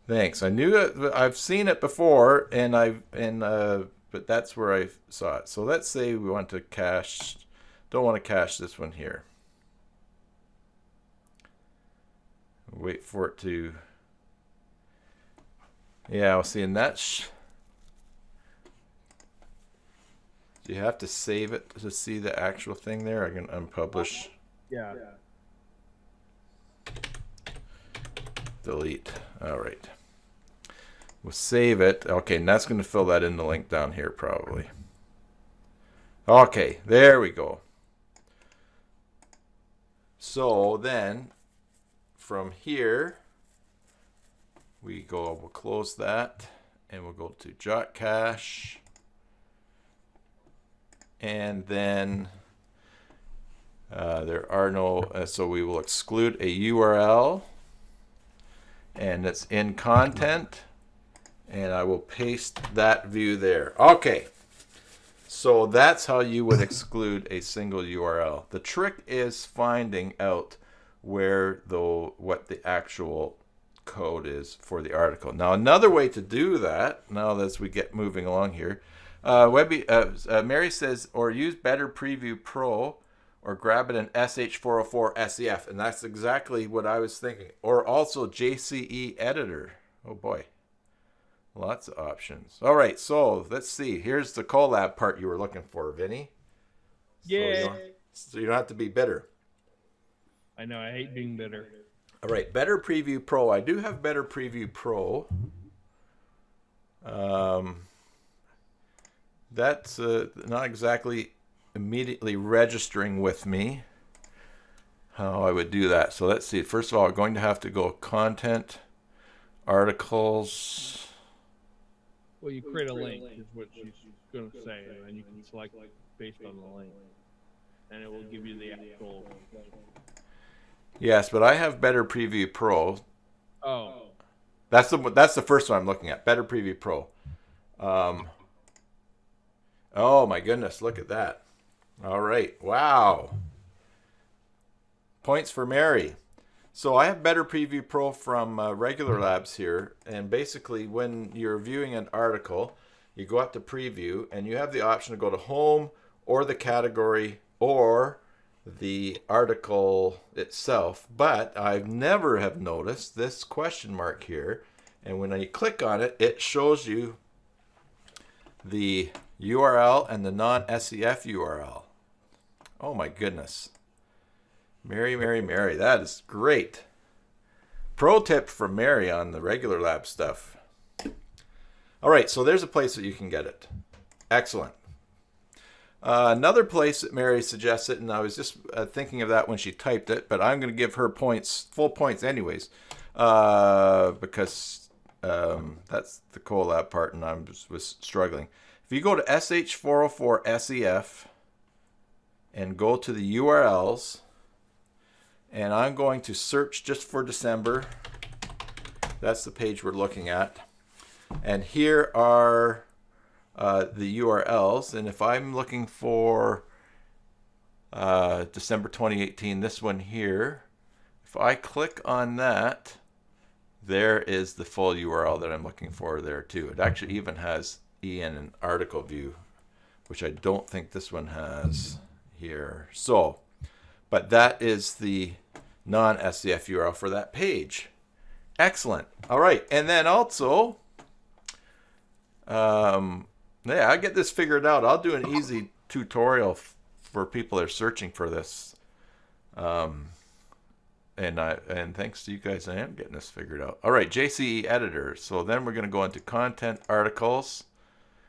Thanks. I knew it. I've seen it before, but that's where I saw it. So let's say we want to cache. Don't want to cache this one here. Wait for it to. Yeah, I'll see. And that's. Do you have to save it to see the actual thing there? I can unpublish. Yeah. Delete. All right. We'll save it. Okay, and that's going to fill that in the link down here probably. Okay, there we go. So then from here we'll close that and we'll go to JotCache. And then there are no, so we will exclude a URL and it's in content and I will paste that view there. Okay, so that's how you would exclude a single URL. The trick is finding out what the actual code is for the article. Now another way to do that, now as we get moving along here, Mary says, or use Better Preview Pro or grab it in SH404 SEF. And that's exactly what I was thinking. Or also JCE Editor. Oh boy. Lots of options. All right, so let's see. Here's the Collab part you were looking for, Vinny. Yeah. So you don't have to be bitter. I know, I hate being bitter. All right, Better Preview Pro. I do have Better Preview Pro. That's not exactly immediately registering with me how I would do that. So let's see. First of all, I'm going to have to go content, articles. Well, you create a link is what she's going to say, and then you can select based on the link, and it will give you the actual. Yes, but I have Better Preview Pro. Oh. That's the first one I'm looking at. Better Preview Pro. Oh my goodness, look at that. All right. Wow. Points for Mary. So I have Better Preview Pro from Regular Labs here, and basically when you're viewing an article, you go up to Preview, and you have the option to go to Home, or the category, or the article itself. But I've never have noticed this question mark here, and when you click on it, it shows you the URL and the non-SEF URL. Oh my goodness. Mary, Mary, Mary. That is great. Pro tip from Mary on the Regular Lab stuff. All right, so there's a place that you can get it. Excellent. Another place that Mary suggested, and I was just thinking of that when she typed it, but I'm going to give her points, full points anyways, because that's the Collab part, and I was struggling. If you go to SH404 SEF and go to the URLs, and I'm going to search just for December. That's the page we're looking at. And here are the URLs. And if I'm looking for December 2018, this one here, if I click on that, there is the full URL that I'm looking for there too. It actually even has EN and article view, which I don't think this one has here. So, but that is the non-SEF URL for that page. Excellent. All right, and then also, yeah, I get this figured out. I'll do an easy tutorial for people that are searching for this. And thanks to you guys, I am getting this figured out. All right, JCE editor. So then we're going to go into content articles.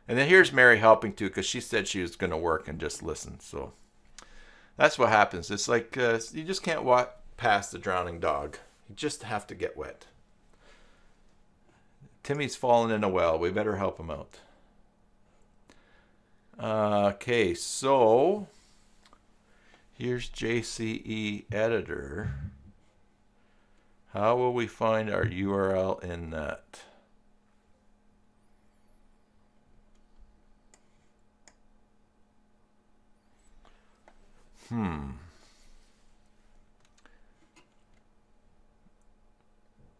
And then here's Mary helping too, because she said she was going to work and just listen. So that's what happens. It's like you just can't walk past the drowning dog. You just have to get wet. Timmy's fallen in a well. We better help him out. Okay, so here's JCE editor. How will we find our URL in that?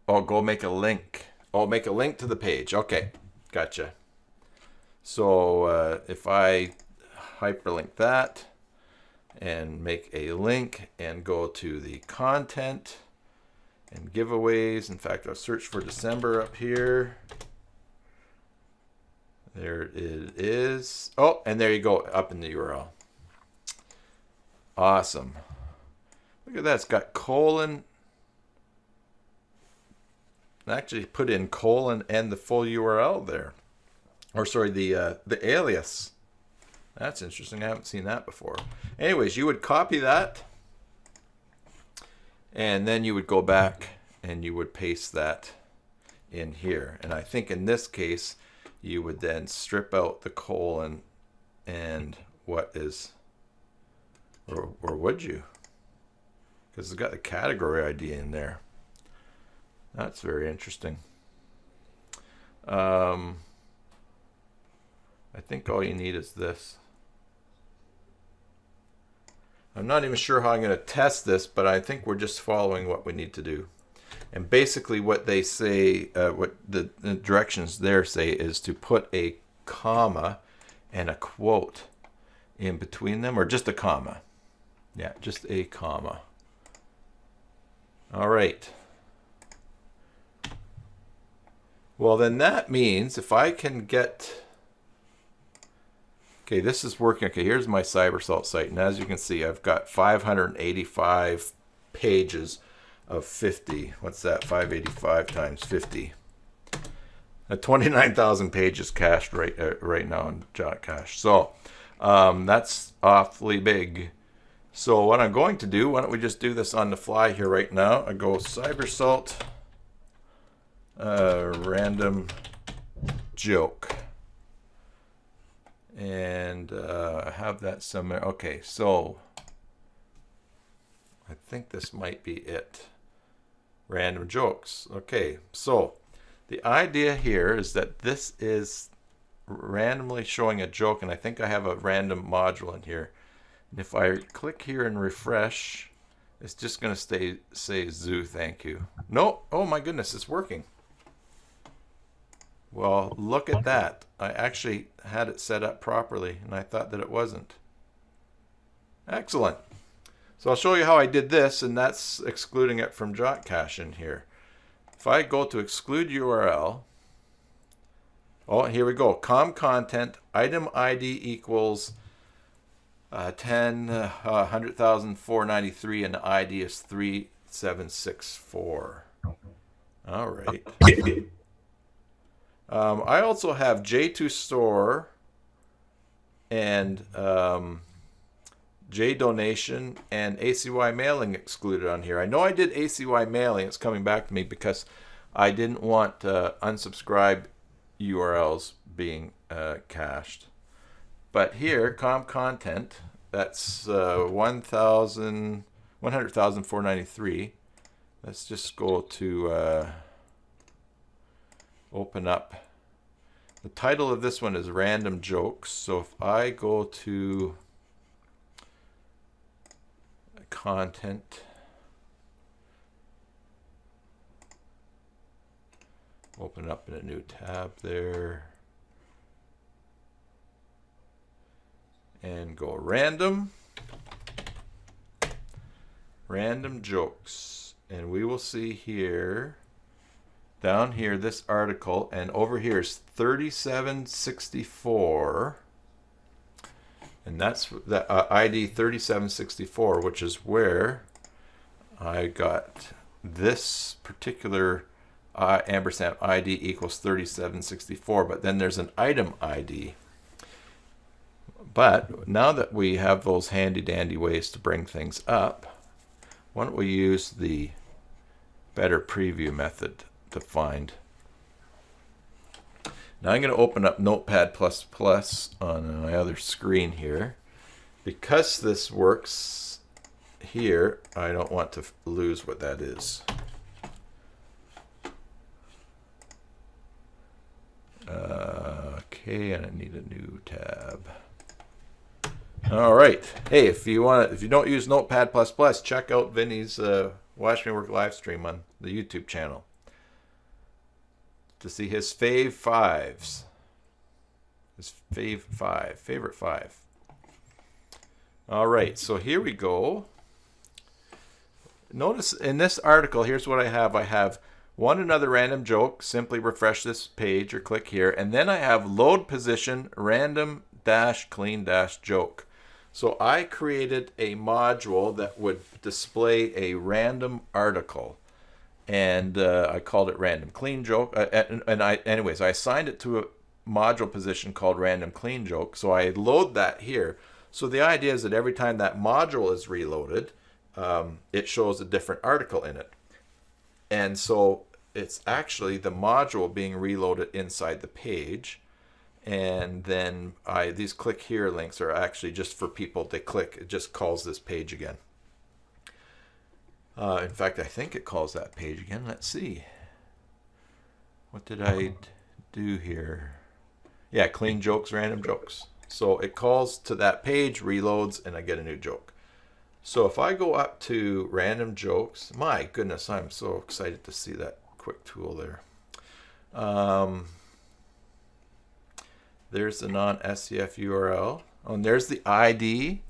Oh, go make a link. Oh, make a link to the page. Okay, gotcha. So if I hyperlink that and make a link and go to the content and giveaways. In fact, I'll search for December up here. There it is. Oh, and there you go, up in the URL. Awesome. Look at that. It's got colon. Actually put in colon and the full URL there. Or sorry, the alias. That's interesting. I haven't seen that before. Anyways, you would copy that. And then you would go back and you would paste that in here. And I think in this case, you would then strip out the colon and what is, or would you? Because it's got the category ID in there. That's very interesting. I think all you need is this. I'm not even sure how I'm going to test this, but I think we're just following what we need to do. And basically what they say, what the directions there say is to put a comma and a quote in between them, or just a comma. Yeah, just a comma. All right. Well, then that means if I can get... Okay, this is working. Okay, here's my CyberSalt site. And as you can see, I've got 585 pages of 50. What's that? 585 times 50. 29,000 pages cached right now in JotCache. So that's awfully big. So what I'm going to do, why don't we just do this on the fly here right now. I go CyberSalt random joke. And have that somewhere. Okay, so I think this might be it. Random jokes. Okay, so the idea here is that this is randomly showing a joke, and I think I have a random module in here. And if I click here and refresh, It's just going to say zoo, thank you. No, oh my goodness, it's working. Well, look at that. I actually had it set up properly, and I thought that it wasn't. Excellent. So I'll show you how I did this, and that's excluding it from JotCache in here. If I go to exclude URL, oh, here we go. Com content, item ID equals 100,493, and the ID is 3764. All right. I also have J2Store and JDonation and ACY mailing excluded on here. I know I did ACY mailing. It's coming back to me because I didn't want unsubscribe URLs being cached. But here, com content, that's 100,493. Let's just go to open up. The title of this one is Random Jokes. So if I go to content, open up in a new tab there, and go random jokes, and we will see here, down here, this article, and over here is 3764, and that's the ID 3764, which is where I got this particular ampersand ID equals 3764, but then there's an item ID. But now that we have those handy dandy ways to bring things up, why don't we use the better preview method to find. Now I'm going to open up Notepad++ on my other screen here. Because this works here, I don't want to lose what that is. Okay, and I need a new tab. All right. Hey, if you don't use Notepad++, check out Vinny's Watch Me Work live stream on the YouTube channel to see his favorite five. All right, so here we go. Notice in this article, here's what I have. I have one another random joke. Simply refresh this page or click here, and then I have load position random dash clean dash joke. So I created a module that would display a random article, and I called it random clean joke. Anyways, I assigned it to a module position called random clean joke. So I load that here. So the idea is that every time that module is reloaded, it shows a different article in it. And so it's actually the module being reloaded inside the page. And then these click here links are actually just for people to click. It just calls this page again. In fact, I think it calls that page again. Let's see. What did I do here? Yeah, clean jokes, random jokes. So it calls to that page, reloads, and I get a new joke. So if I go up to random jokes, my goodness, I'm so excited to see that quick tool there. There's the non-SEF URL. Oh, and there's the ID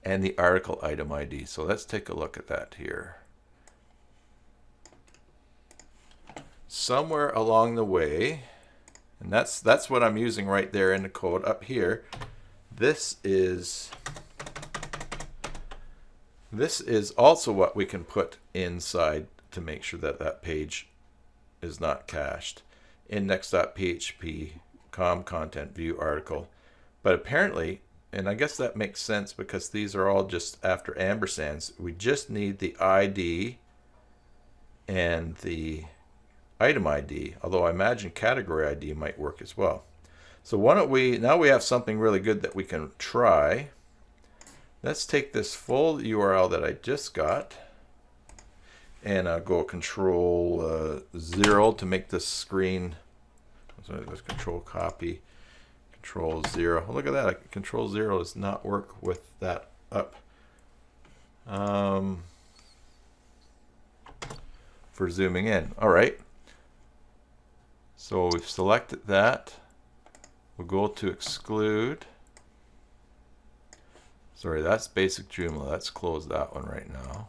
and the article item ID. So let's take a look at that here. Somewhere along the way, and that's what I'm using right there in the code up here. This is also what we can put inside to make sure that that page is not cached. Index.php com content view article. But apparently, and I guess that makes sense because these are all just after ampersands, we just need the ID and the item ID, although I imagine category ID might work as well. So why don't we, now we have something really good that we can try. Let's take this full URL that I just got, and I'll go Control 0 to make this screen. So let's Control copy, Control 0. Oh, look at that. Control 0 does not work with that up. for zooming in. All right. So we've selected that. We'll go to Exclude. Sorry, that's basic Joomla. Let's close that one right now.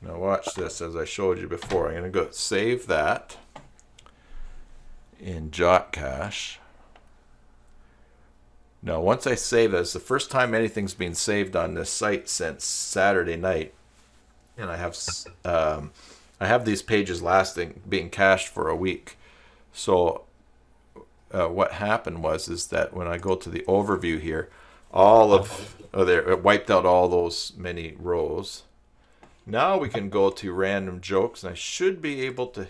Now watch this as I showed you before. I'm going to go save that in JotCache. Now once I save this, the first time anything's been saved on this site since Saturday night, and I have these pages being cached for a week. So what happened is that when I go to the overview here, it wiped out all those many rows. Now we can go to random jokes, and I should be able to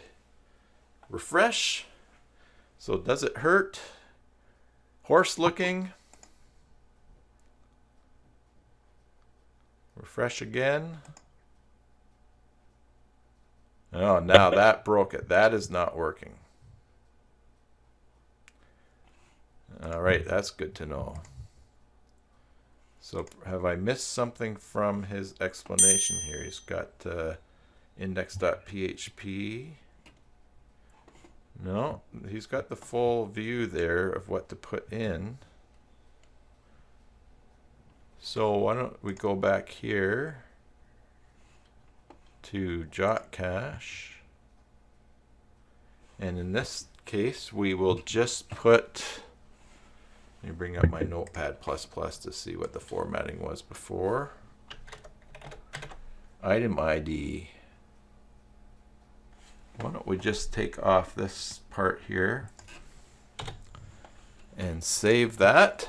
refresh. So does it hurt? Horse looking. Refresh again. Oh, now that broke it. That is not working. All right, that's good to know. So have I missed something from his explanation here? He's got index.php. No, he's got the full view there of what to put in. So why don't we go back here to JotCache, and in this case we will just put, let me bring up my Notepad++ to see what the formatting was before. Item ID. Why don't we just take off this part here and save that.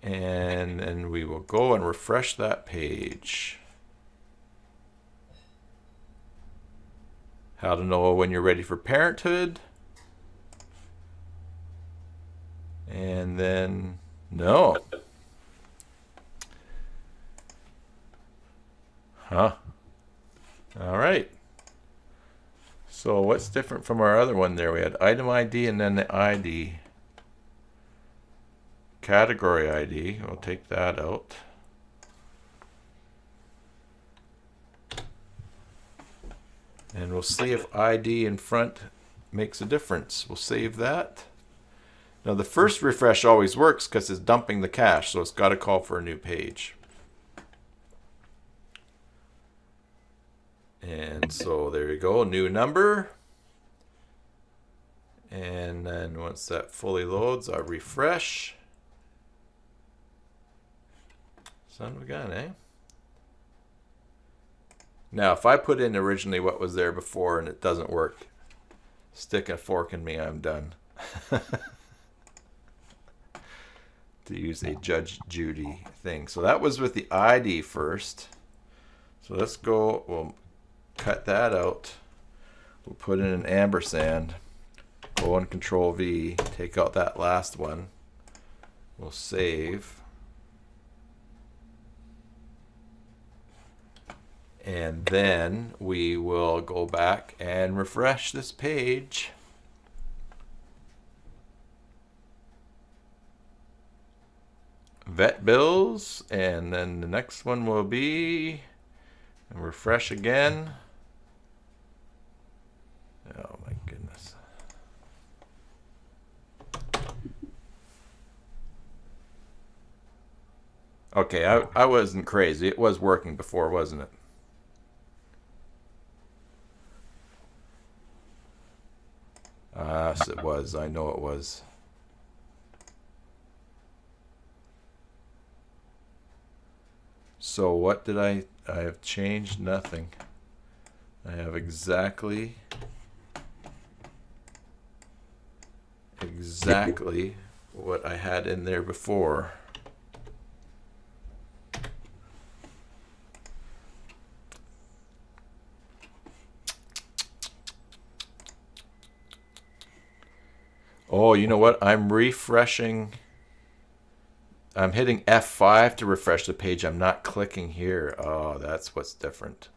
And then we will go and refresh that page. How to know when you're ready for parenthood. And then no. Huh. All right. So what's different from our other one there? We had item ID and then the ID. Category ID, we'll take that out. And we'll see if ID in front makes a difference. We'll save that. Now the first refresh always works because it's dumping the cache, so it's got to call for a new page. And so there you go, new number. And then once that fully loads, I'll refresh. Son of a gun, eh? Now, if I put in originally what was there before and it doesn't work, stick a fork in me, I'm done. To use a Judge Judy thing. So that was with the ID first. So let's go, we'll cut that out. We'll put in an ampersand. Go and Control V, take out that last one. We'll save. And then we will go back and refresh this page. Vet bills, and then the next one will be, and refresh again. Oh my goodness. Okay, I wasn't crazy. It was working before, wasn't it? Yes, it was. I know it was. So what did I have changed? Nothing. I have exactly what I had in there before. Oh, you know what? I'm refreshing. I'm hitting F5 to refresh the page. I'm not clicking here. Oh, that's what's different.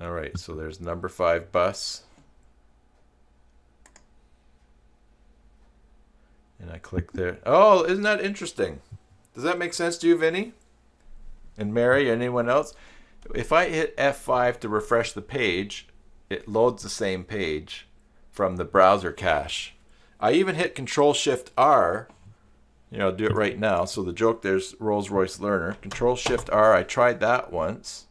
All right, so there's number 5 bus. And I click there. Oh, isn't that interesting? Does that make sense to you, Vinny? And Mary, anyone else? If I hit F5 to refresh the page, it loads the same page from the browser cache. I even hit Control-Shift-R. I'll do it right now. So the joke there's Rolls-Royce Learner. Control-Shift-R, I tried that once.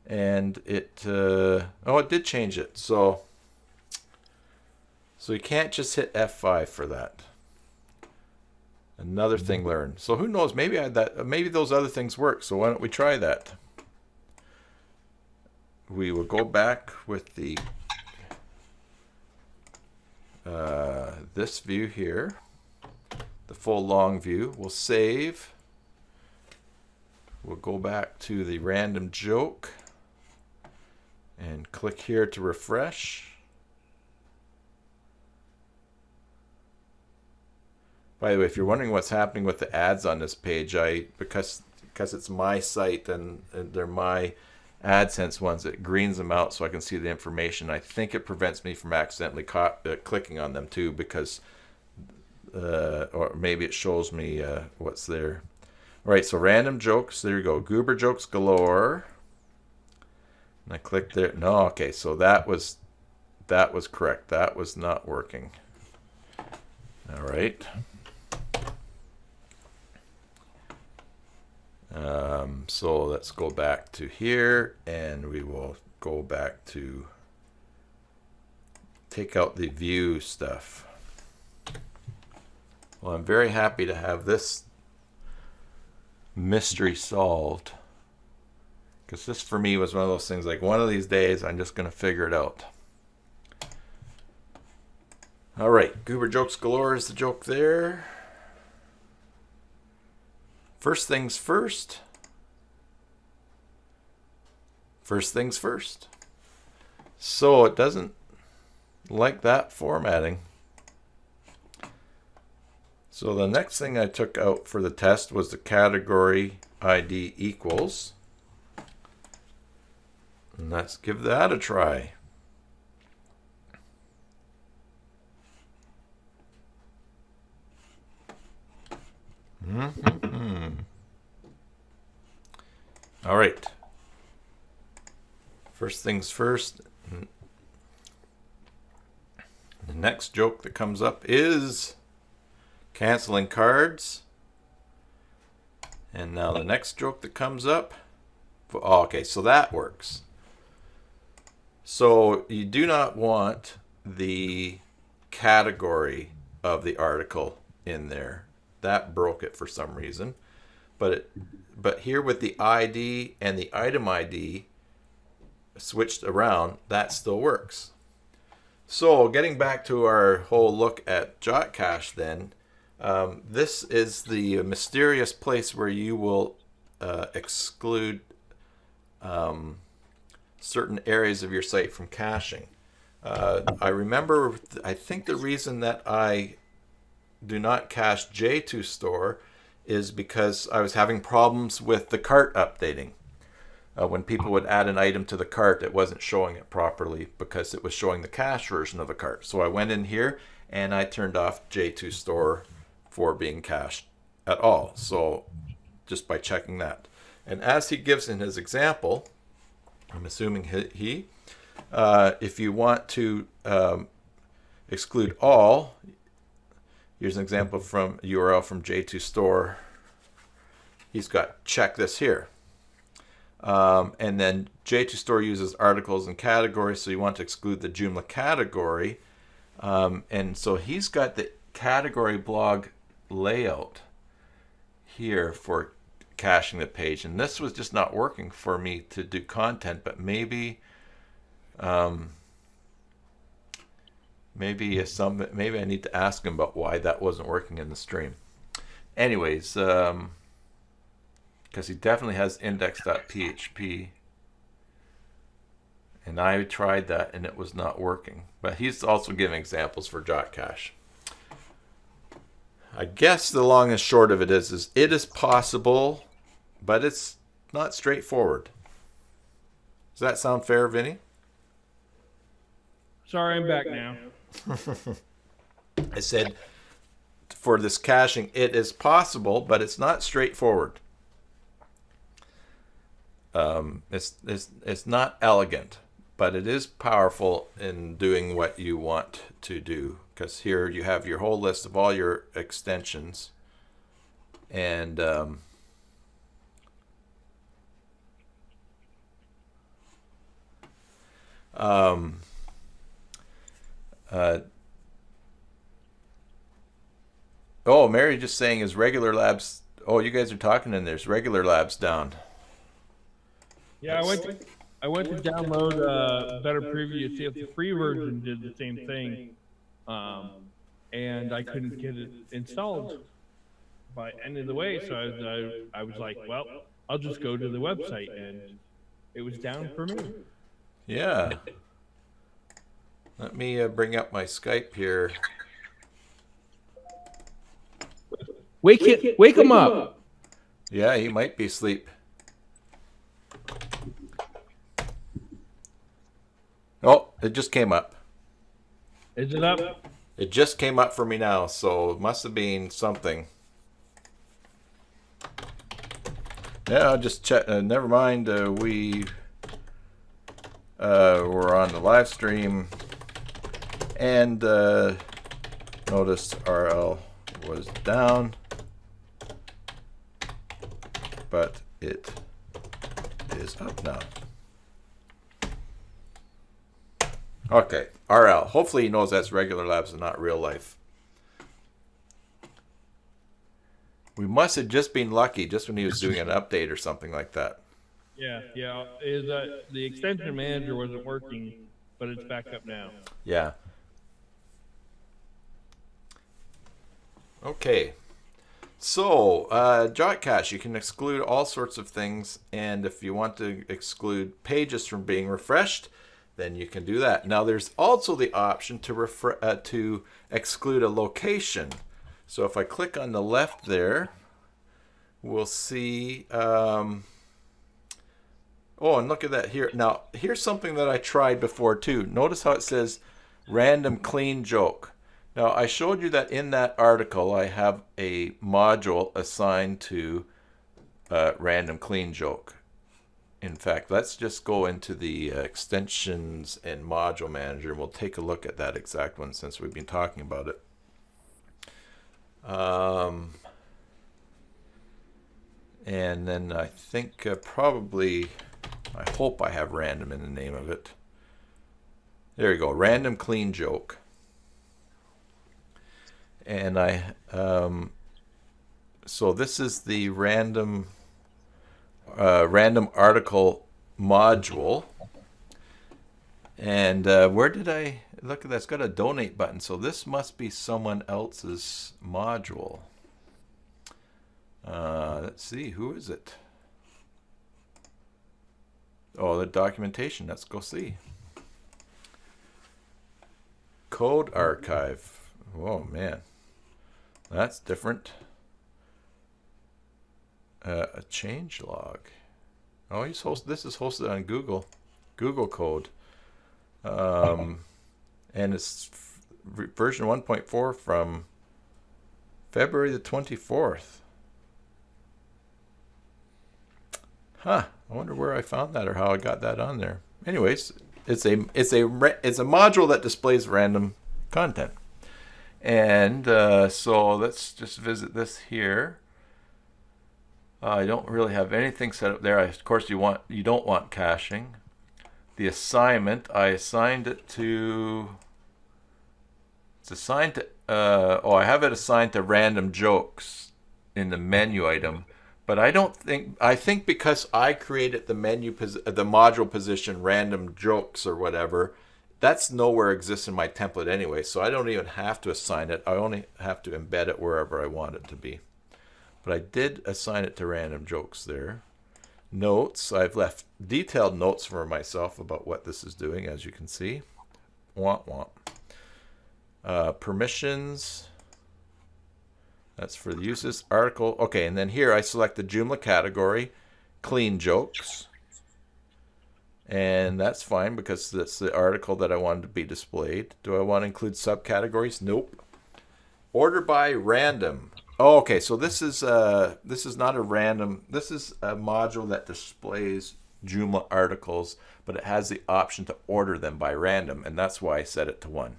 And it did change it. So you can't just hit F5 for that. Another thing learned. So who knows? Maybe maybe those other things work. So why don't we try that? We will go back with the this view here, the full long view. We'll save. We'll go back to the random joke and click here to refresh. By the way, if you're wondering what's happening with the ads on this page, because it's my site and they're my AdSense ones, it greens them out so I can see the information. I think it prevents me from accidentally clicking on them too, because or maybe it shows me what's there. All right, so random jokes. There you go. Goober jokes galore. And I click there. No, okay. So that was correct. That was not working. All right. So let's go back to here, and we will go back to take out the view stuff. Well, I'm very happy to have this mystery solved, because this for me was one of those things like one of these days I'm just going to figure it out. All right, Goober jokes galore is the joke there. First things first. First things first. So it doesn't like that formatting. So the next thing I took out for the test was the category ID equals. And let's give that a try. All right. First things first. The next joke that comes up is canceling cards. And now the next joke that comes up. Oh, okay, so that works. So you do not want the category of the article in there. That broke it for some reason. But here with the ID and the item ID switched around, that still works. So getting back to our whole look at JotCache then, this is the mysterious place where you will exclude certain areas of your site from caching. I think the reason that I do not cache J2Store is because I was having problems with the cart updating. When people would add an item to the cart, it wasn't showing it properly because it was showing the cache version of the cart. So I went in here and I turned off J2Store for being cached at all. So just by checking that. And as he gives in his example, I'm assuming if you want to exclude all, here's an example from a URL from J2Store. He's got check this here. And then J2Store uses articles and categories, so you want to exclude the Joomla category. And so he's got the category blog layout here for caching the page. And this was just not working for me to do content, but maybe maybe I need to ask him about why that wasn't working in the stream. Anyways, because he definitely has index.php, and I tried that and it was not working. But he's also giving examples for JotCache. I guess the long and short of it is it is possible, but it's not straightforward. Does that sound fair, Vinny? Sorry, I'm back now. I said for this caching. It is possible, but it's not straightforward. It's not elegant, but it is powerful in doing what you want to do. Because here you have your whole list of all your extensions, and oh, Mary just saying is regular labs. Oh, you guys are talking and there's regular labs down. Yeah, I went to download Better Preview to see if the free version did the same thing, and I couldn't get it installed by any of the way. So I was like, well, I'll just go to the website, and it was down for me. Yeah. Let me bring up my Skype here. Wake him up. Yeah, he might be asleep. Oh, it just came up. Is it up? It just came up for me now, so it must have been something. Yeah, I'll just check. Never mind. We were on the live stream, and notice RL was down, but it is up now. Okay, RL. Hopefully he knows that's regular labs and not real life. We must have just been lucky just when he was doing an update or something like that. Yeah. Is that the extension manager wasn't working, but it's back up now. Yeah. Okay. So, JotCache, you can exclude all sorts of things, and if you want to exclude pages from being refreshed, then you can do that. Now, there's also the option to exclude a location. So if I click on the left there, we'll see. Oh, and look at that here. Now, here's something that I tried before too. Notice how it says random clean joke. Now, I showed you that in that article, I have a module assigned to random clean joke. In fact, let's just go into the extensions and module manager, and we'll take a look at that exact one since we've been talking about it. And then I think probably, I hope I have random in the name of it. There you go, random clean joke. And so this is the random article module. And where did I look at that? It's got a donate button. So this must be someone else's module. Let's see, who is it? Oh, the documentation. Let's go see. Code archive. Oh man, that's different. A change log. Oh, this is hosted on Google Code. And it's version 1.4 from February the 24th. Huh, I wonder where I found that or how I got that on there. Anyways, it's a module that displays random content. And so let's just visit this here. I don't really have anything set up there. Of course, you don't want caching. The assignment, I assigned it to. It's assigned to. I have it assigned to random jokes in the menu item, but I don't think. I think because I created the the module position random jokes or whatever, that's nowhere exists in my template anyway. So I don't even have to assign it. I only have to embed it wherever I want it to be. But I did assign it to random jokes there. Notes, I've left detailed notes for myself about what this is doing, as you can see. Womp womp. Permissions, that's for the uses. Article, okay, and then here I select the Joomla category, clean jokes. And that's fine because that's the article that I wanted to be displayed. Do I want to include subcategories? Nope. Order by random. Oh, okay, so this is not a random. This is a module that displays Joomla articles, but it has the option to order them by random, and that's why I set it to 1.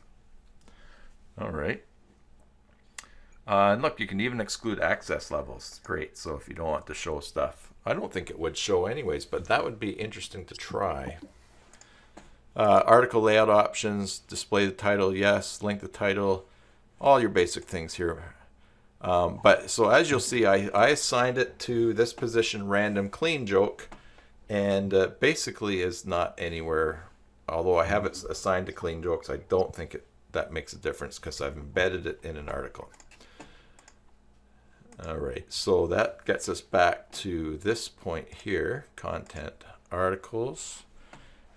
All right. And look, you can even exclude access levels. Great. So if you don't want to show stuff, I don't think it would show anyways, but that would be interesting to try. Article layout options, display the title, yes, link the title, all your basic things here. But so as you'll see, I assigned it to this position random clean joke, and basically is not anywhere. Although I have it assigned to clean jokes, I don't think that makes a difference because I've embedded it in an article. All right, so that gets us back to this point here, content articles,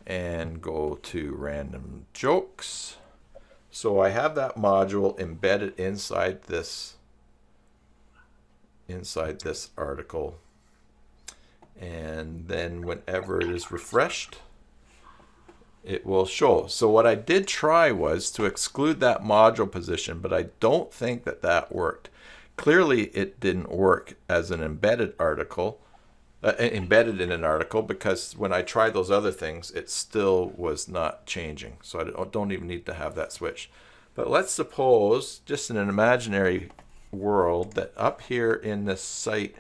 and go to random jokes. So I have that module embedded inside this article, and then whenever it is refreshed, it will show. So what I did try was to exclude that module position, but I don't think that worked. Clearly it didn't work as an embedded article, embedded in an article, because when I tried those other things, it still was not changing. So I don't even need to have that switch. But let's suppose, just in an imaginary world, that up here in this site,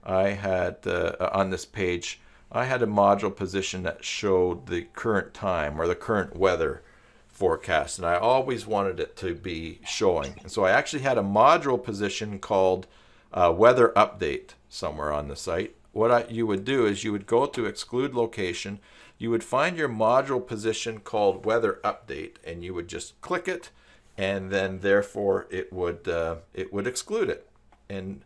I had, on this page, I had a module position that showed the current time or the current weather forecast, and I always wanted it to be showing. And so I actually had a module position called weather update somewhere on the site. What you would do is you would go to exclude location, you would find your module position called weather update, and you would just click it, and then therefore it would exclude it. And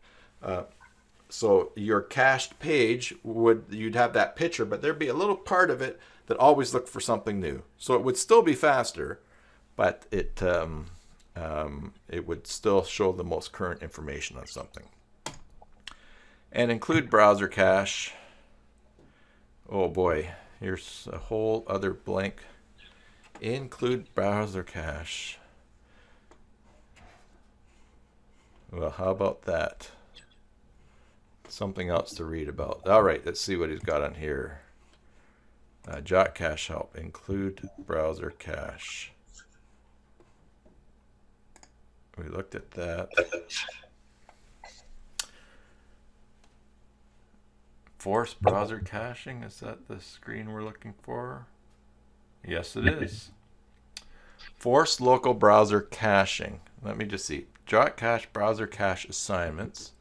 so your cached page you'd have that picture, but there'd be a little part of it that always looked for something new. So it would still be faster, but it would still show the most current information on something. And include browser cache. Oh boy, here's a whole other blank. Include browser cache. Well, how about that? Something else to read about. All right, let's see what he's got on here. JotCache help. Include browser cache. We looked at that. Force browser caching. Is that the screen we're looking for? Yes, it is. Force local browser caching. Let me just see. JotCache browser cache assignments.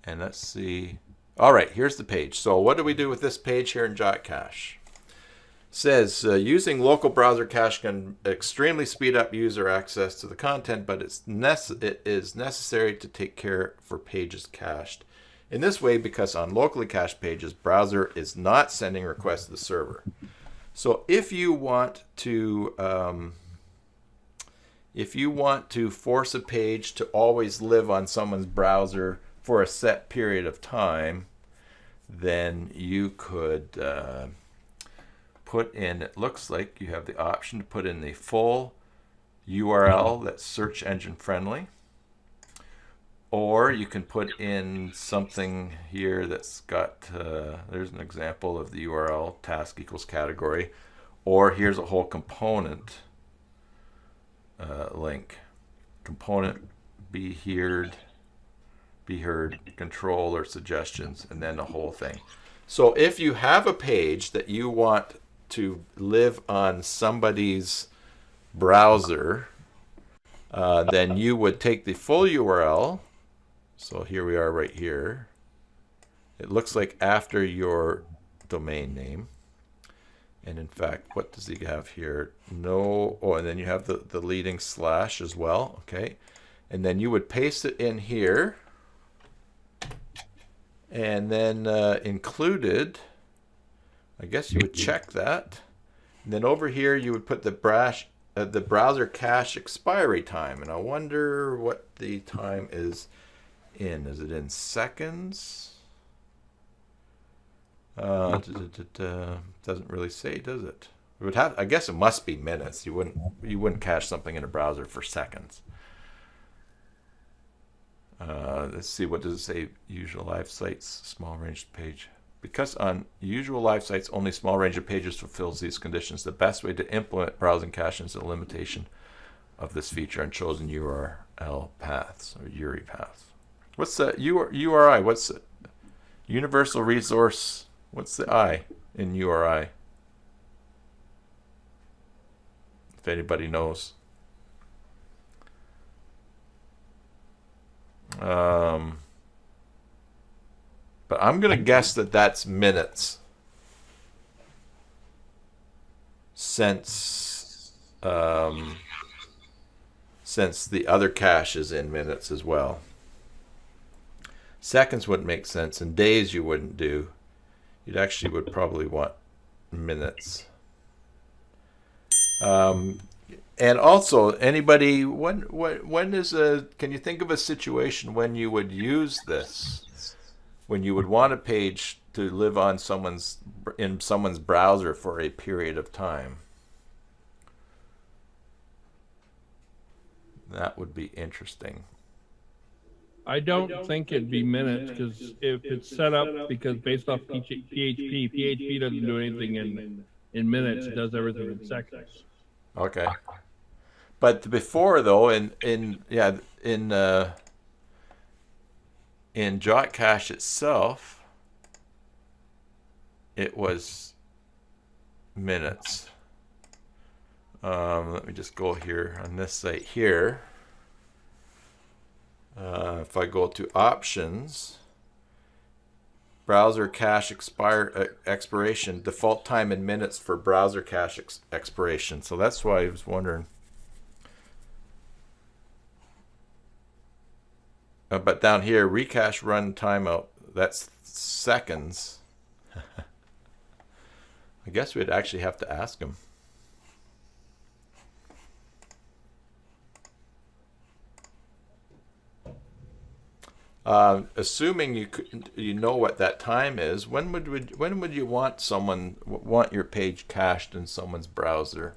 And let's see. All right, here's the page. So what do we do with this page here in JotCache? It says using local browser cache can extremely speed up user access to the content, but it is necessary to take care for pages cached. In this way, because on locally cached pages, browser is not sending requests to the server. So if you want to force a page to always live on someone's browser for a set period of time, then you could put in, it looks like you have the option to put in the full URL that's search engine friendly, or you can put in something here that's got, there's an example of the URL, task equals category, or here's a whole component link. Component be heard, control or suggestions, and then the whole thing. So if you have a page that you want to live on somebody's browser, then you would take the full URL. So here we are right here. It looks like after your domain name. And in fact, what does he have here? No, oh, and then you have the leading slash as well, okay? And then you would paste it in here. And then included, I guess you would check that. And then over here you would put the browser cache expiry time. And I wonder what the time is in. Is it in seconds? Doesn't really say, does it? It would have, I guess it must be minutes. You wouldn't cache something in a browser for seconds. Let's see, what does it say? Usual live sites, small range page. Because on usual live sites, only small range of pages fulfills these conditions. The best way to implement browsing caching is a limitation of this feature on chosen URL paths or URI paths. What's the URI? What's the universal resource? What's the I in URI? If anybody knows. But I'm going to guess that that's minutes. Since the other cache is in minutes as well. Seconds wouldn't make sense, and days you wouldn't do. You'd actually would probably want minutes. And also, anybody, when is can you think of a situation when you would use this? When you would want a page to live on in someone's browser for a period of time? That would be interesting. I don't think it'd be minutes, because if it's set up, because based off PHP doesn't do anything in minutes, it does everything in seconds. Okay. But before, though, in JotCache itself, it was minutes. Let me just go here on this site here. If I go to options, browser cache expiration, default time in minutes for browser cache expiration. So that's why I was wondering. But down here, recache run timeout, that's seconds. I guess we'd actually have to ask him. Assuming you know what that time is, when would you want your page cached in someone's browser?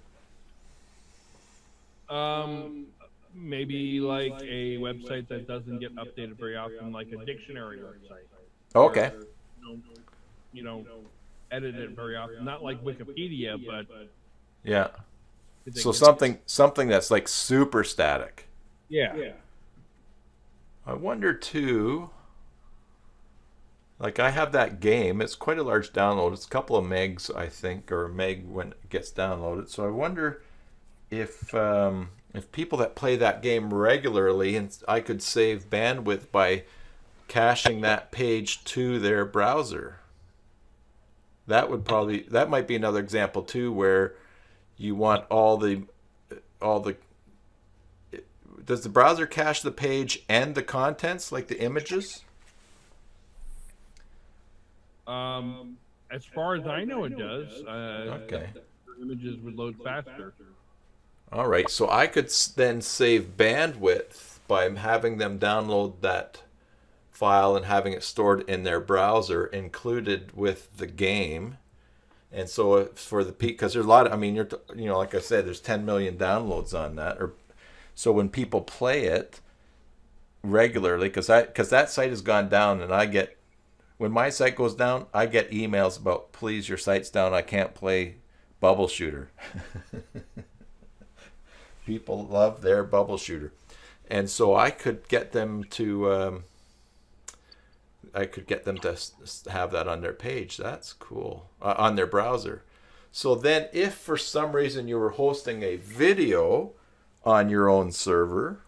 Maybe like a website that doesn't get updated very often, like a dictionary website. Okay. Or, you know, edit it very often. Not like Wikipedia, but yeah. So something that's like super static. Yeah. I wonder too. Like I have that game. It's quite a large download. It's a couple of megs, I think, or a meg when it gets downloaded. So I wonder if people that play that game regularly, and I could save bandwidth by caching that page to their browser. That might be another example too, where you want all the. Does the browser cache the page and the contents, like the images? As far as I know, it does. Okay. Images would load faster. All right, so I could then save bandwidth by having them download that file and having it stored in their browser, included with the game. And so for the peak, because there's a lot of, like I said, there's 10 million downloads on that. So when people play it regularly, because that site has gone down, and when my site goes down, I get emails about, please, your site's down, I can't play Bubble Shooter. People love their Bubble Shooter. And so I could get them to have that on their page. That's cool. On their browser. So then if for some reason you were hosting a video on your own server,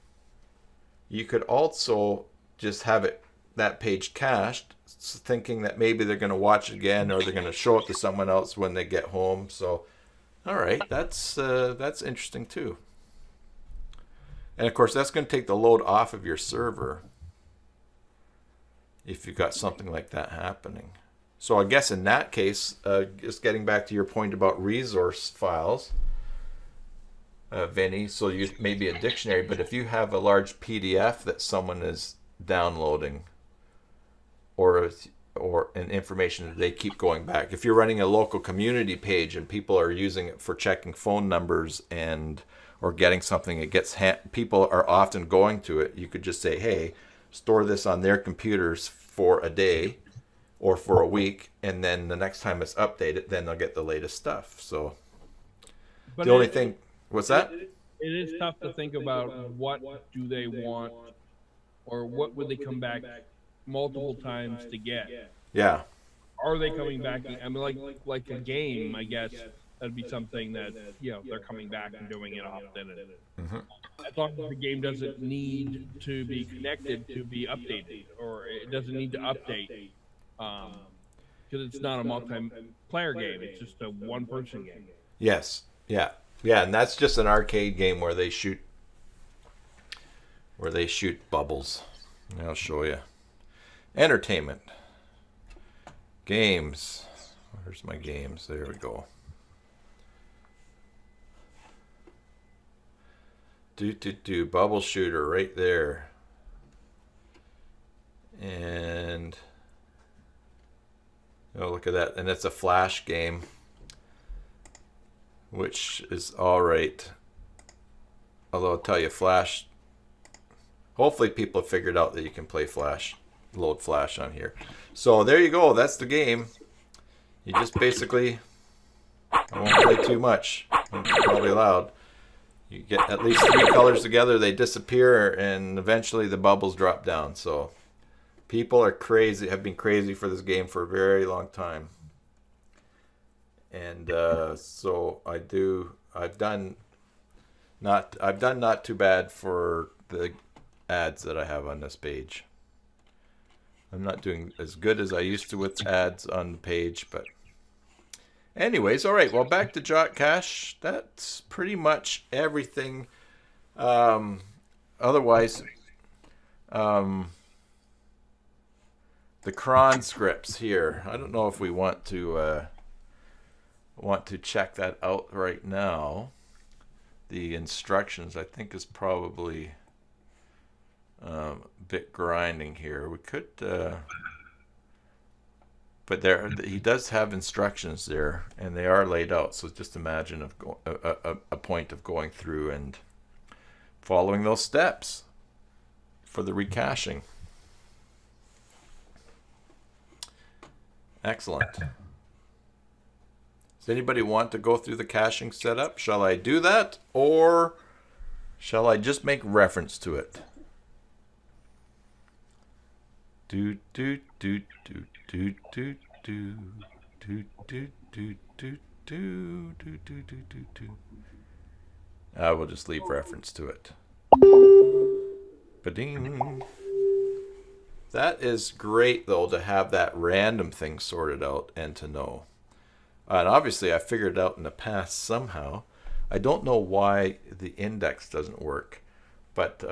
you could also just have that page cached, thinking that maybe they're going to watch it again, or they're going to show it to someone else when they get home. So, all right, that's interesting too. And of course, that's going to take the load off of your server if you've got something like that happening. So I guess in that case, just getting back to your point about resource files, Vinny, so you maybe a dictionary, but if you have a large PDF that someone is downloading, or an information that they keep going back, if you're running a local community page and people are using it for checking phone numbers or getting something, people are often going to it, you could just say, hey, store this on their computers for a day or for a week, and then the next time it's updated, then they'll get the latest stuff. So But the only thing, what's that? It is tough to think about what do they want, or what would they come back multiple times to get. Yeah. Are they coming back? I mean, like a game, I guess that'd be something that, you know, they're coming back and doing it often. And as long as the game doesn't need to be connected to be updated, or it doesn't need to update, because it's not a multiplayer game; it's just a one-person game. Yes. Yeah. Yeah, and that's just an arcade game where they shoot bubbles. I'll show you. Entertainment. Games. Where's my games? There we go. Bubble shooter right there. And oh, look at that. And it's a Flash game, which is all right. Although I'll tell you, Flash, hopefully people have figured out that you can play Flash, load Flash on here. So there you go. That's the game. You just basically, I won't play too much. I'm probably allowed. You get at least 3 colors together, they disappear, and eventually the bubbles drop down. So people are crazy, have been crazy for this game for a very long time. And so I've done not too bad for the ads that I have on this page. I'm not doing as good as I used to with ads on the page, but anyways, all right. Well, back to JotCache. That's pretty much everything. Otherwise, the cron scripts here. I don't know if we want to check that out right now. The instructions, I think, is probably a bit grinding here. We could, but there he does have instructions there, and they are laid out. So just imagine a point of going through and following those steps for the recaching. Excellent. Does anybody want to go through the caching setup? Shall I do that, or shall I just make reference to it? Do do do do do do do do do do do do do do do do. I will just leave reference to it. Ba-ding. That is great, though, to have that random thing sorted out and to know. And obviously, I figured it out in the past somehow. I don't know why the index doesn't work, but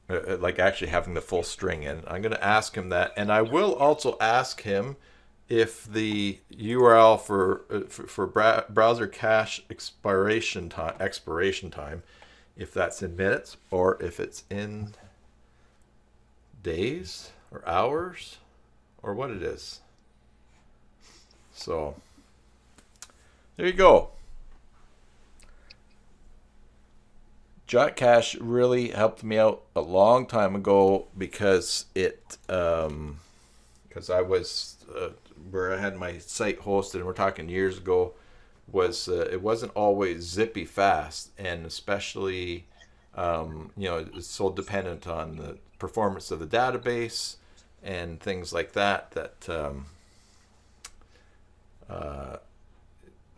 like actually having the full string in. I'm going to ask him that, and I will also ask him if the URL for browser cache expiration time, if that's in minutes or if it's in days or hours or what it is. So there you go. JotCache really helped me out a long time ago because it because I was where I had my site hosted, and we're talking years ago, was it wasn't always zippy fast, and especially it's so dependent on the performance of the database and things like that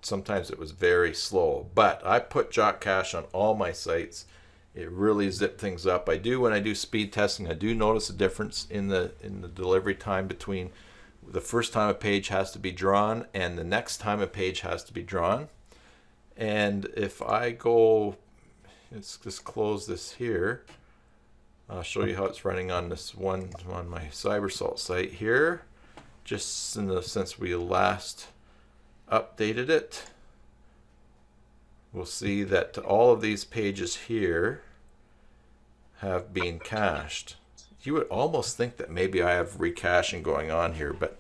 sometimes it was very slow. But I put JotCache on all my sites. It really zipped things up. When I do speed testing, I do notice a difference in the delivery time between the first time a page has to be drawn and the next time a page has to be drawn. And if I go, let's just close this here. I'll show you how it's running on this one on my CyberSalt site here. Just since we last updated it, we'll see that all of these pages here have been cached. You would almost think that maybe I have recaching going on here, but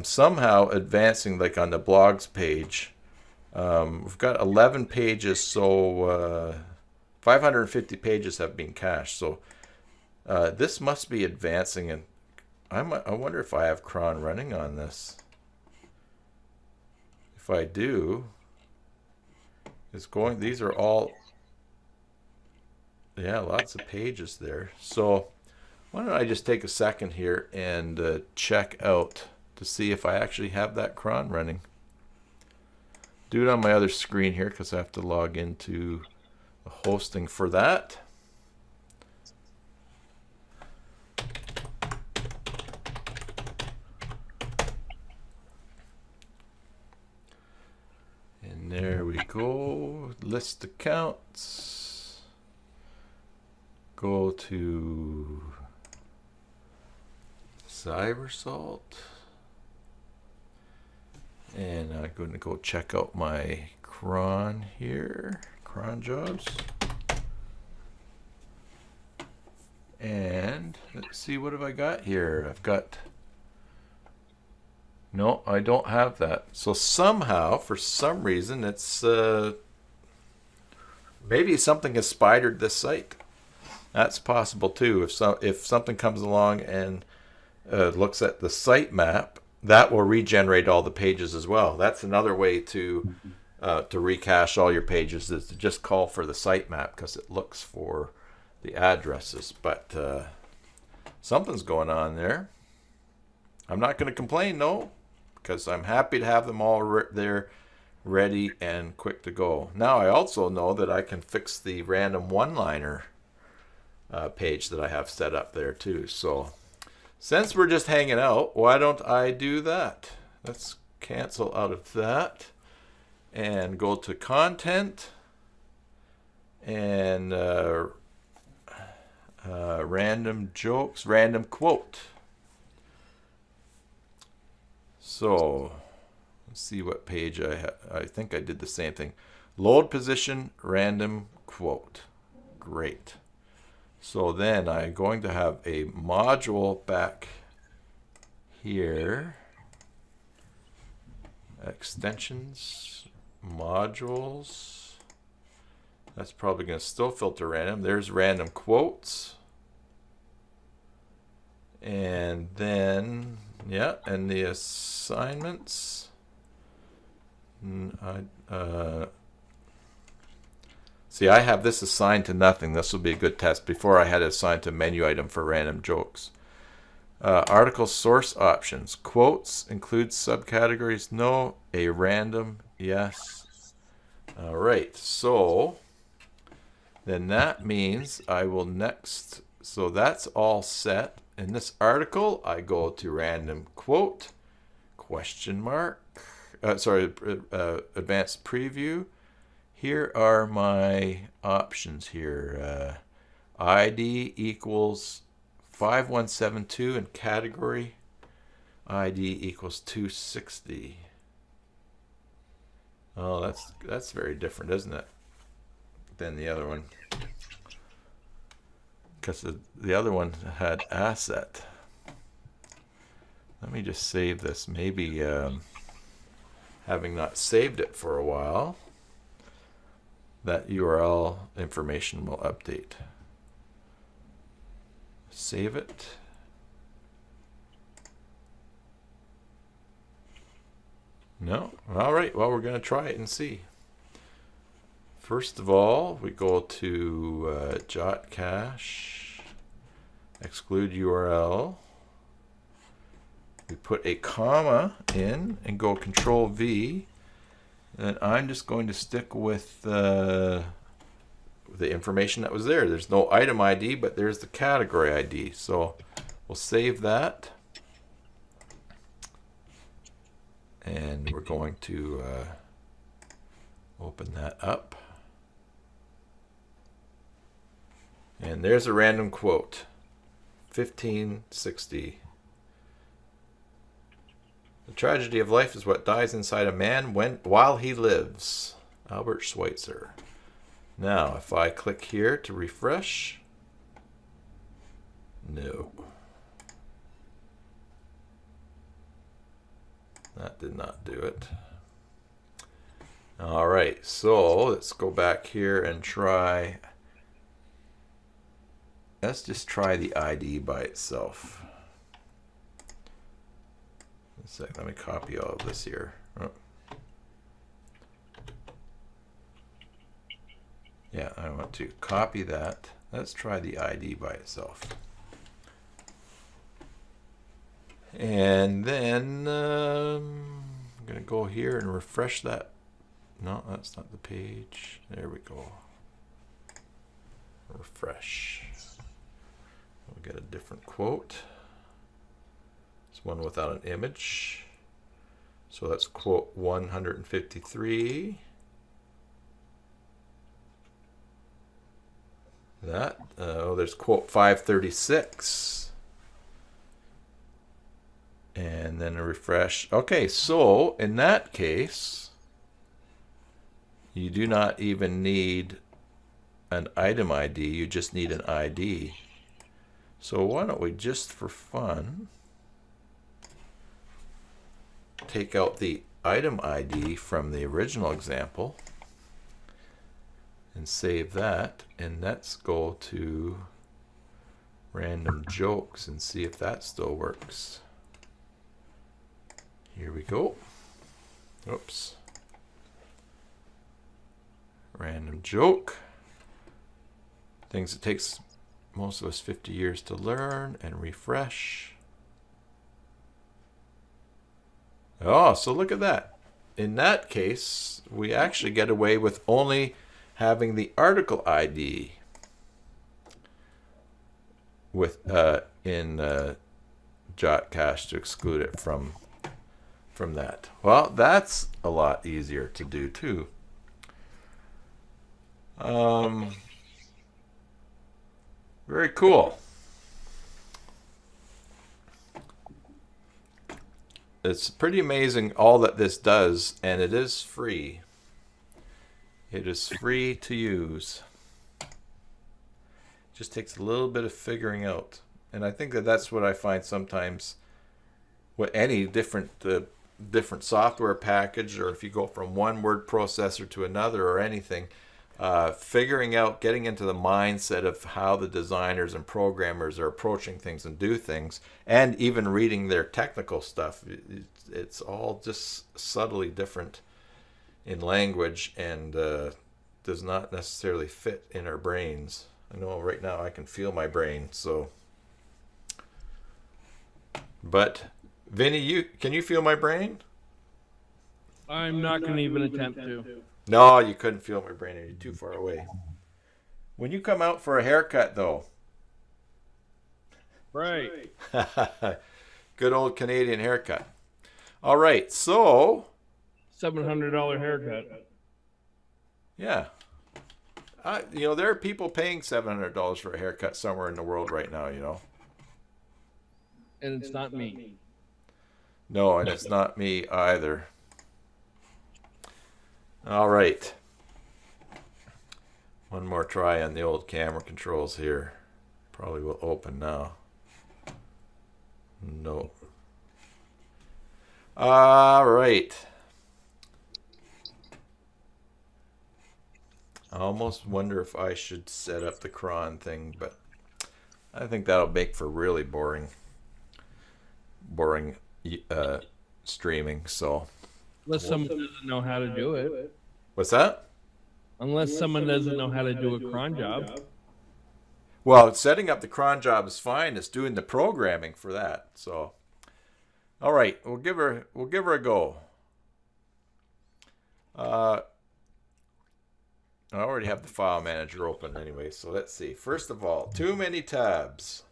somehow advancing, like on the blogs page, we've got 11 pages, so 550 pages have been cached. So This must be advancing, and I wonder if I have cron running on this. If I do, it's going. These are all, yeah, lots of pages there. So why don't I just take a second here and check out to see if I actually have that cron running. Do it on my other screen here because I have to log into the hosting for that. And there we go. List accounts. Go to CyberSalt. And I'm going to go check out my cron here, cron jobs. And let's see, what have I got here? I've got, no, I don't have that. So somehow, for some reason, it's maybe something has spidered this site. That's possible too. If something comes along and looks at the sitemap, that will regenerate all the pages as well. That's another way to recache all your pages, is to just call for the sitemap because it looks for the addresses. But something's going on there. I'm not going to complain, no, because I'm happy to have them all there ready and quick to go. Now I also know that I can fix the random one-liner page that I have set up there too. So since we're just hanging out, why don't I do that? Let's cancel out of that and go to content and random jokes, random quote. So let's see what page I have. I think I did the same thing. Load position, random quote. Great. So then I'm going to have a module back here. Extensions, modules. That's probably going to still filter random. There's random quotes. And then, yeah, and the assignments. See, I have this assigned to nothing. This will be a good test. Before I had it assigned to menu item for random jokes. Article source options. Quotes include subcategories. No. A random. Yes. All right. So then that means I will next. So that's all set. In this article, I go to random quote, question mark. Advanced preview. Here are my options here. ID equals 5172 and category ID equals 260. Oh, that's very different, isn't it, than the other one? Because the other one had asset. Let me just save this. Maybe having not saved it for a while, that URL information will update. Save it. No? All right. Well, we're going to try it and see. First of all, we go to JotCache, exclude URL. We put a comma in and go Control V. And I'm just going to stick with the information that was there. There's no item ID, but there's the category ID. So we'll save that. And we're going to open that up. And there's a random quote. 1560. The tragedy of life is what dies inside a man while he lives. Albert Schweitzer. Now, if I click here to refresh, no. That did not do it. All right, so let's go back here and try let's just try the ID by itself. Let me copy all of this here. Oh. Yeah, I want to copy that. Let's try the ID by itself. And then I'm going to go here and refresh that. No, that's not the page. There we go. Refresh. We'll get a different quote. It's one without an image. So that's quote 153. That, oh, there's quote 536. And then a refresh. Okay, so in that case, you do not even need an item ID, you just need an ID. So why don't we just for fun take out the item ID from the original example and save that, and let's go to random jokes and see if that still works. Here we go. Oops. Random joke. Things it takes most of us 50 years to learn, and refresh. Oh, so look at that. In that case, we actually get away with only having the article ID with in JotCache to exclude it from that. Well, that's a lot easier to do too. Very cool. It's pretty amazing all that this does, and it is free. It is free to use. Just takes a little bit of figuring out, and I think that that's what I find sometimes with any different software package, or if you go from one word processor to another or anything, figuring out, getting into the mindset of how the designers and programmers are approaching things and do things, and even reading their technical stuff. It's all just subtly different in language, and does not necessarily fit in our brains. I know right now I can feel my brain, so. But Vinny, can you feel my brain? I'm not going to even attempt to. No, you couldn't feel my brain. You're too far away. When you come out for a haircut, though. Right. Good old Canadian haircut. All right, so. $700 haircut. Yeah. You know, there are people paying $700 for a haircut somewhere in the world right now, you know. And it's not me. No, and it's not me either. All right. One more try on the old camera controls here. Probably will open now. No. All right. I almost wonder if I should set up the cron thing, but I think that'll make for really boring streaming. So unless someone doesn't know how to do it. What's that? Unless someone doesn't know how to do a cron job. Well, setting up the cron job is fine. It's doing the programming for that. So, all right, we'll give her a go. I already have the file manager open anyway, so let's see. First of all, too many tabs.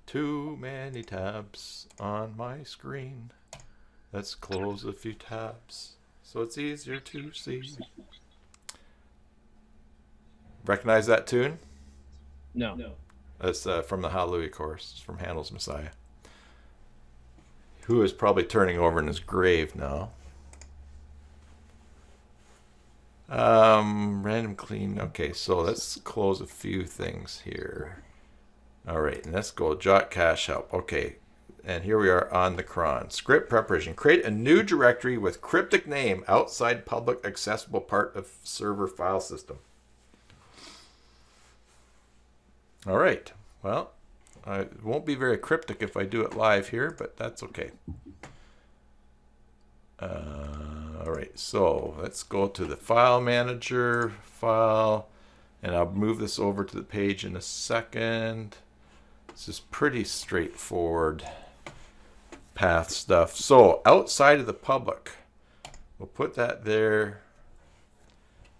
Too many tabs on my screen. Let's close a few tabs so it's easier to see. Recognize that tune? No. That's from the Hallelujah chorus. It's from Handel's Messiah. Who is probably turning over in his grave now. Random clean. Okay, so let's close a few things here. All right, and let's go JotCache help. Okay, and here we are on the cron. Script preparation. Create a new directory with cryptic name outside public accessible part of server file system. All right. Well, it won't be very cryptic if I do it live here, but that's okay. All right. So let's go to the file manager, file, and I'll move this over to the page in a second. This is pretty straightforward path stuff. So outside of the public, we'll put that there,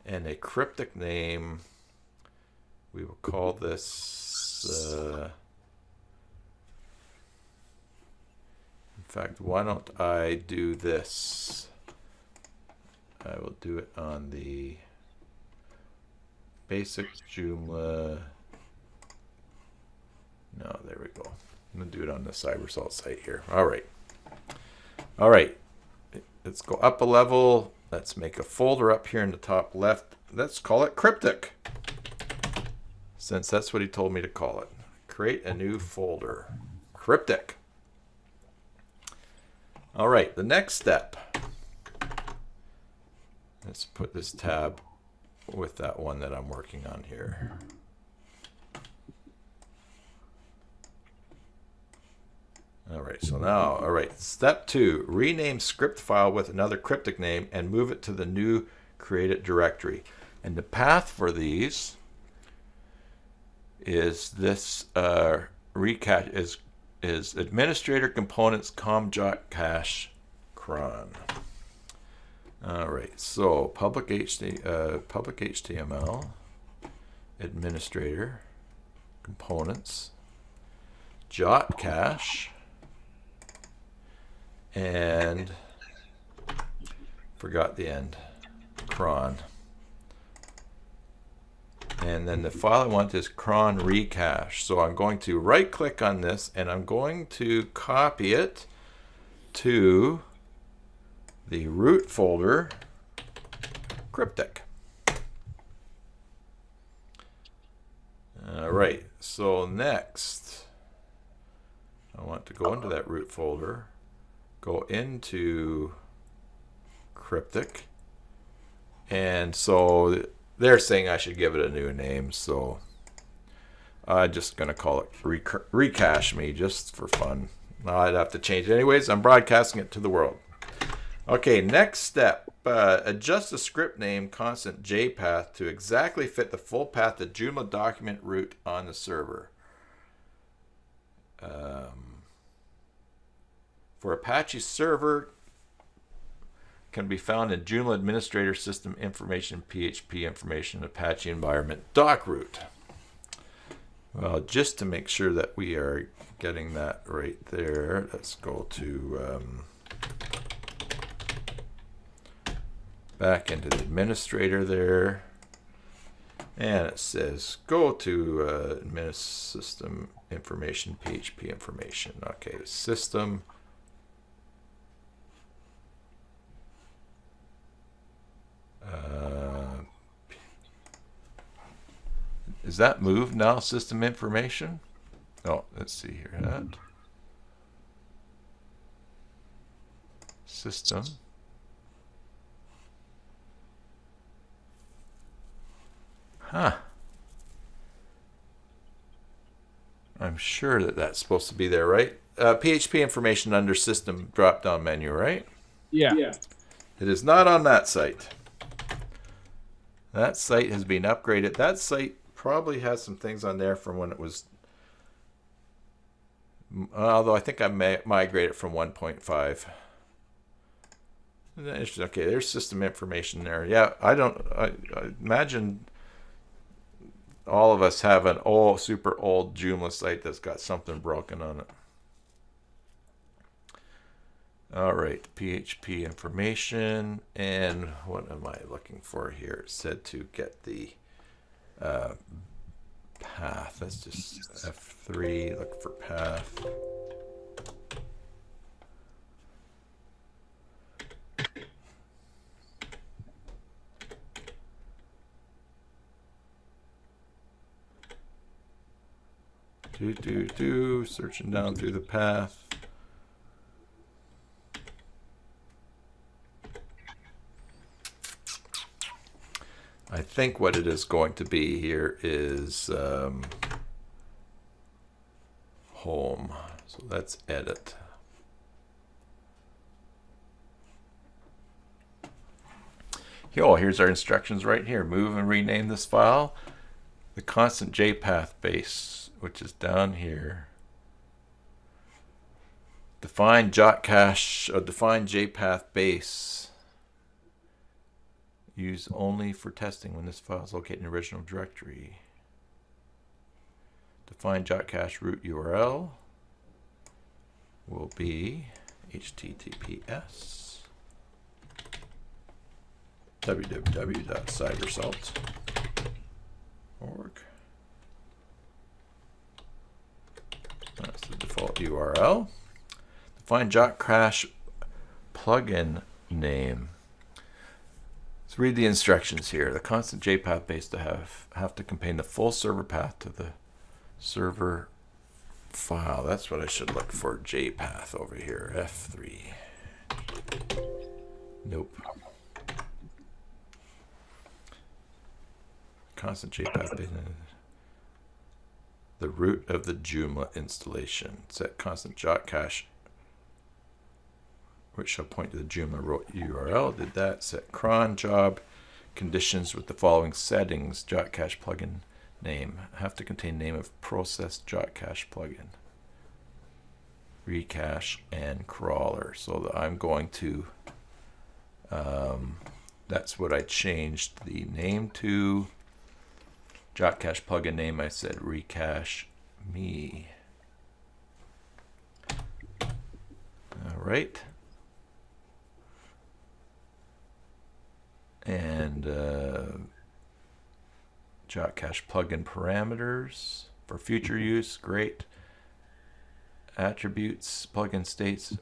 and a cryptic name. We will call this, in fact, why don't I do this? I will do it on the basic Joomla. No, there we go. I'm going to do it on the CyberSalt site here. All right. All right. Let's go up a level. Let's make a folder up here in the top left. Let's call it cryptic, since that's what he told me to call it. Create a new folder. Cryptic. All right. The next step. Let's put this tab with that one that I'm working on here. All right, so now, all right, step 2, rename script file with another cryptic name and move it to the new created directory. And the path for these is this recache is administrator components JotCache cron. All right, so public HTML administrator components JotCache. And forgot the end, cron. And then the file I want is cron recache. So I'm going to right click on this and I'm going to copy it to the root folder, cryptic. All right, so next I want to go into that root folder, go into cryptic, and so they're saying I should give it a new name, so I'm just going to call it Recache Me just for fun. I'd have to change it anyways. I'm broadcasting it to the world. Okay, next step, adjust the script name constant JPath to exactly fit the full path to Joomla document root on the server. For Apache server, can be found in Joomla administrator system information, PHP information, Apache environment, doc root. Well, just to make sure that we are getting that right there, let's go to back into the administrator there, and it says go to system information, PHP information. Okay, system. Is that moved now? System information? Oh, let's see here. That system. Huh. I'm sure that that's supposed to be there, right? PHP information under system drop-down menu, right? Yeah. It is not on that site. That site has been upgraded. That site probably has some things on there from when it was, although I think I migrated from 1.5. Okay, there's system information there. Yeah, I imagine all of us have an old, super old Joomla site that's got something broken on it. All right, PHP information, and what am I looking for here? It said to get the path. Let's just F3, look for path. Searching down through the path. I think what it is going to be here is home. So let's edit. Here's our instructions right here. Move and rename this file. The constant JPath base, which is down here. Define JotCache, or define JPath base. Use only for testing when this file is located in the original directory. Define JotCache root URL will be https www.cybersalt.org. That's the default URL. Define JotCache plugin name. Let's read the instructions here. The constant JPath base to have to contain the full server path to the server file. That's what I should look for. JPath over here. F3. Nope. Constant JPath base. The root of the Joomla installation. Set constant JotCache, which shall point to the Joomla URL. Did that. Set cron job conditions with the following settings. JotCache plugin name. Have to contain name of process JotCache plugin. Recache and crawler. So I'm going to, that's what I changed the name to. JotCache plugin name, I said Recache me. All right. And JotCache plugin parameters for future use, great. Attributes, plugin states,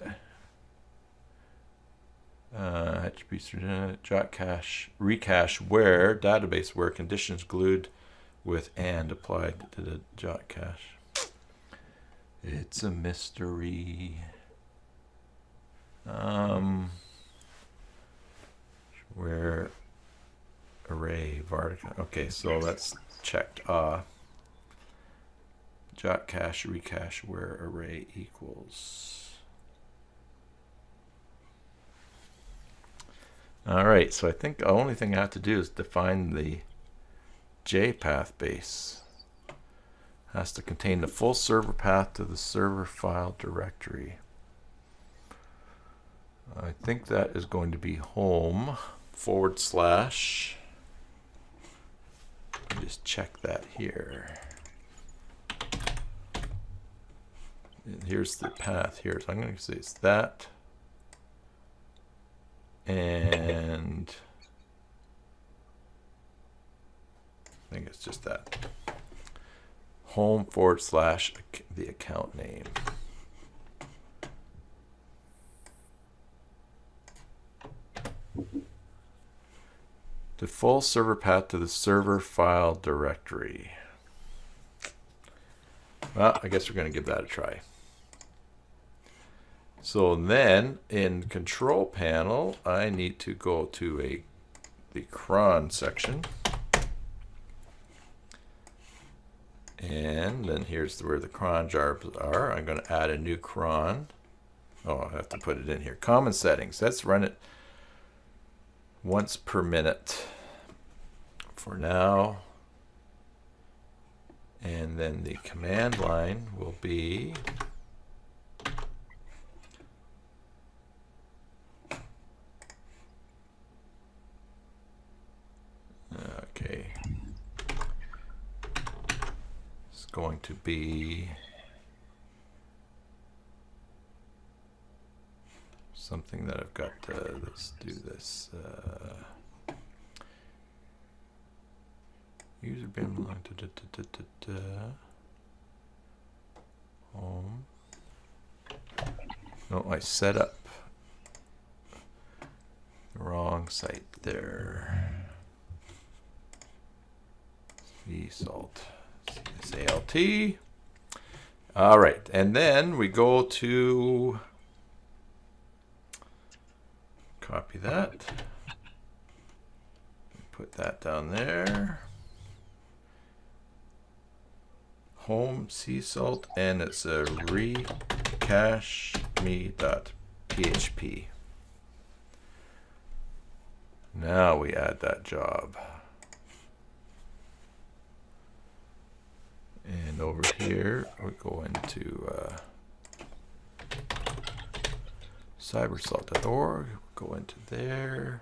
attributes, JotCache, Recache where, database where, conditions glued with and applied to the JotCache. It's a mystery. Where array varchar. Okay, so that's checked off. JotCache recache where array equals. All right, so I think the only thing I have to do is define the JPath base. Has to contain the full server path to the server file directory. I think that is going to be home / just check that here. And here's the path here. So I'm going to say it's that. And I think it's just that. Home / the account name. The full server path to the server file directory. Well, I guess we're going to give that a try. So then in control panel, I need to go to the cron section. And then here's where the cron jobs are. I'm going to add a new cron. Oh, I have to put it in here. Common settings. Let's run it once per minute for now. And then the command line will be okay. It's going to be something that I've got. Let's do this. User bin line home. No, I set up the wrong site there. Salt. SALT. All right, and then we go to copy that. Put that down there. home sea salt, and it's a recache me.php. Now we add that job. And over here, we go into cybersalt.org, go into there.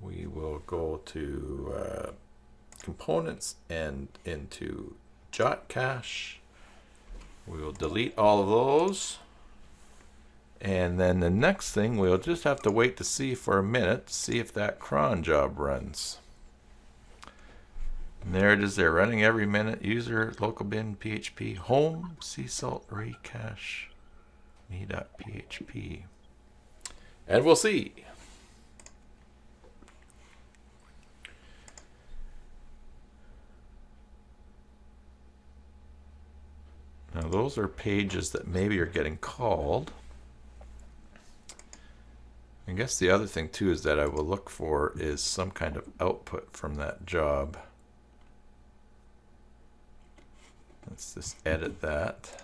We will go to components and into JotCache. We will delete all of those. And then the next thing, we'll just have to wait to see for a minute, to see if that cron job runs. And there it is there, running every minute. User local bin PHP home csalt recache me.php. And we'll see. Now those are pages that maybe are getting called. I guess the other thing too is that I will look for is some kind of output from that job. Let's just edit that.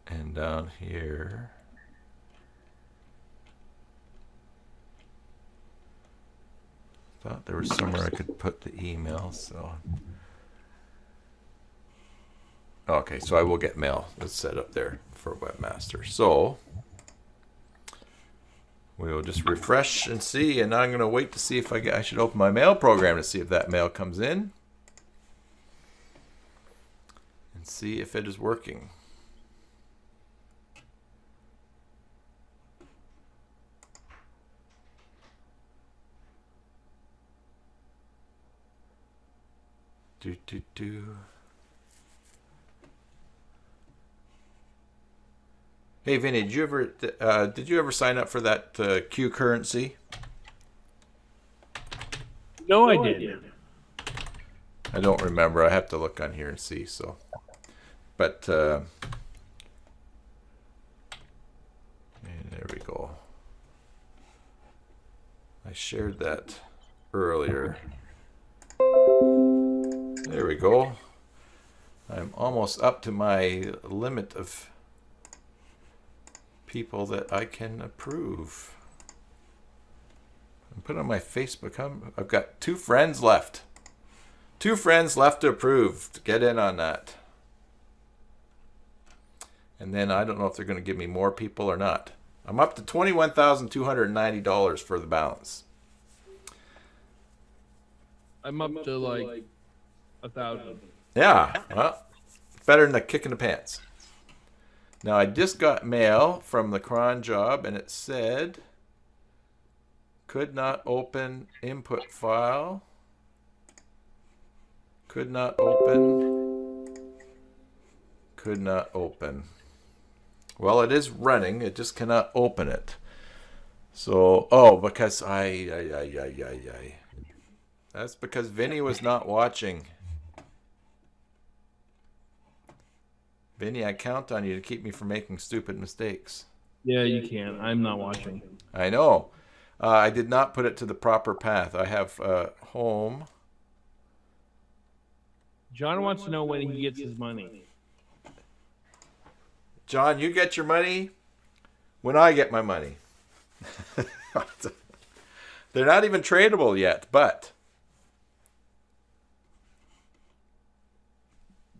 And down here, thought there was somewhere I could put the email, so. Okay, so I will get mail. Let's set up there for Webmaster. So we will just refresh and see, and I'm going to wait to see if I should open my mail program to see if that mail comes in and see if it is working. Hey Vinny, did you ever sign up for that Q currency? No, I didn't. I don't remember. I have to look on here and see. So, but and there we go. I shared that earlier. There we go. I'm almost up to my limit of people that I can approve. And put on my Facebook. I've got 2 friends left. 2 friends left to approve. To get in on that. And then I don't know if they're going to give me more people or not. I'm up to $21,290 for the balance. I'm up to like 1,000. Yeah, well, better than a kick in the pants. Now, I just got mail from the cron job, and it said, could not open input file, could not open, could not open. Well, it is running, it just cannot open it. So, oh, because that's because Vinny was not watching. Vinny, I count on you to keep me from making stupid mistakes. Yeah, you can. I'm not watching. I know. I did not put it to the proper path. I have home. John wants to know when he gets his money. John, you get your money when I get my money. They're not even tradable yet, but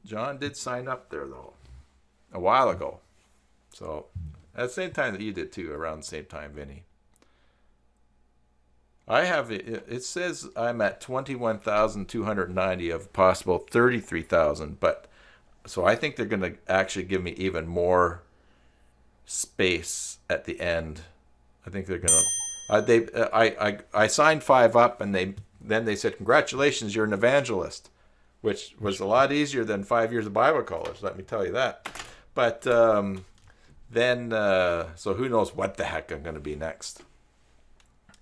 John did sign up there, though, a while ago. So, at the same time that you did, too, around the same time, Vinny. I have, it says I'm at 21,290 of possible 33,000, but, so I think they're going to actually give me even more space at the end. I think they're going to, I signed 5 up, and then they said, congratulations, you're an evangelist. Which was a lot easier than 5 years of Bible college, let me tell you that. But then, so who knows what the heck I'm going to be next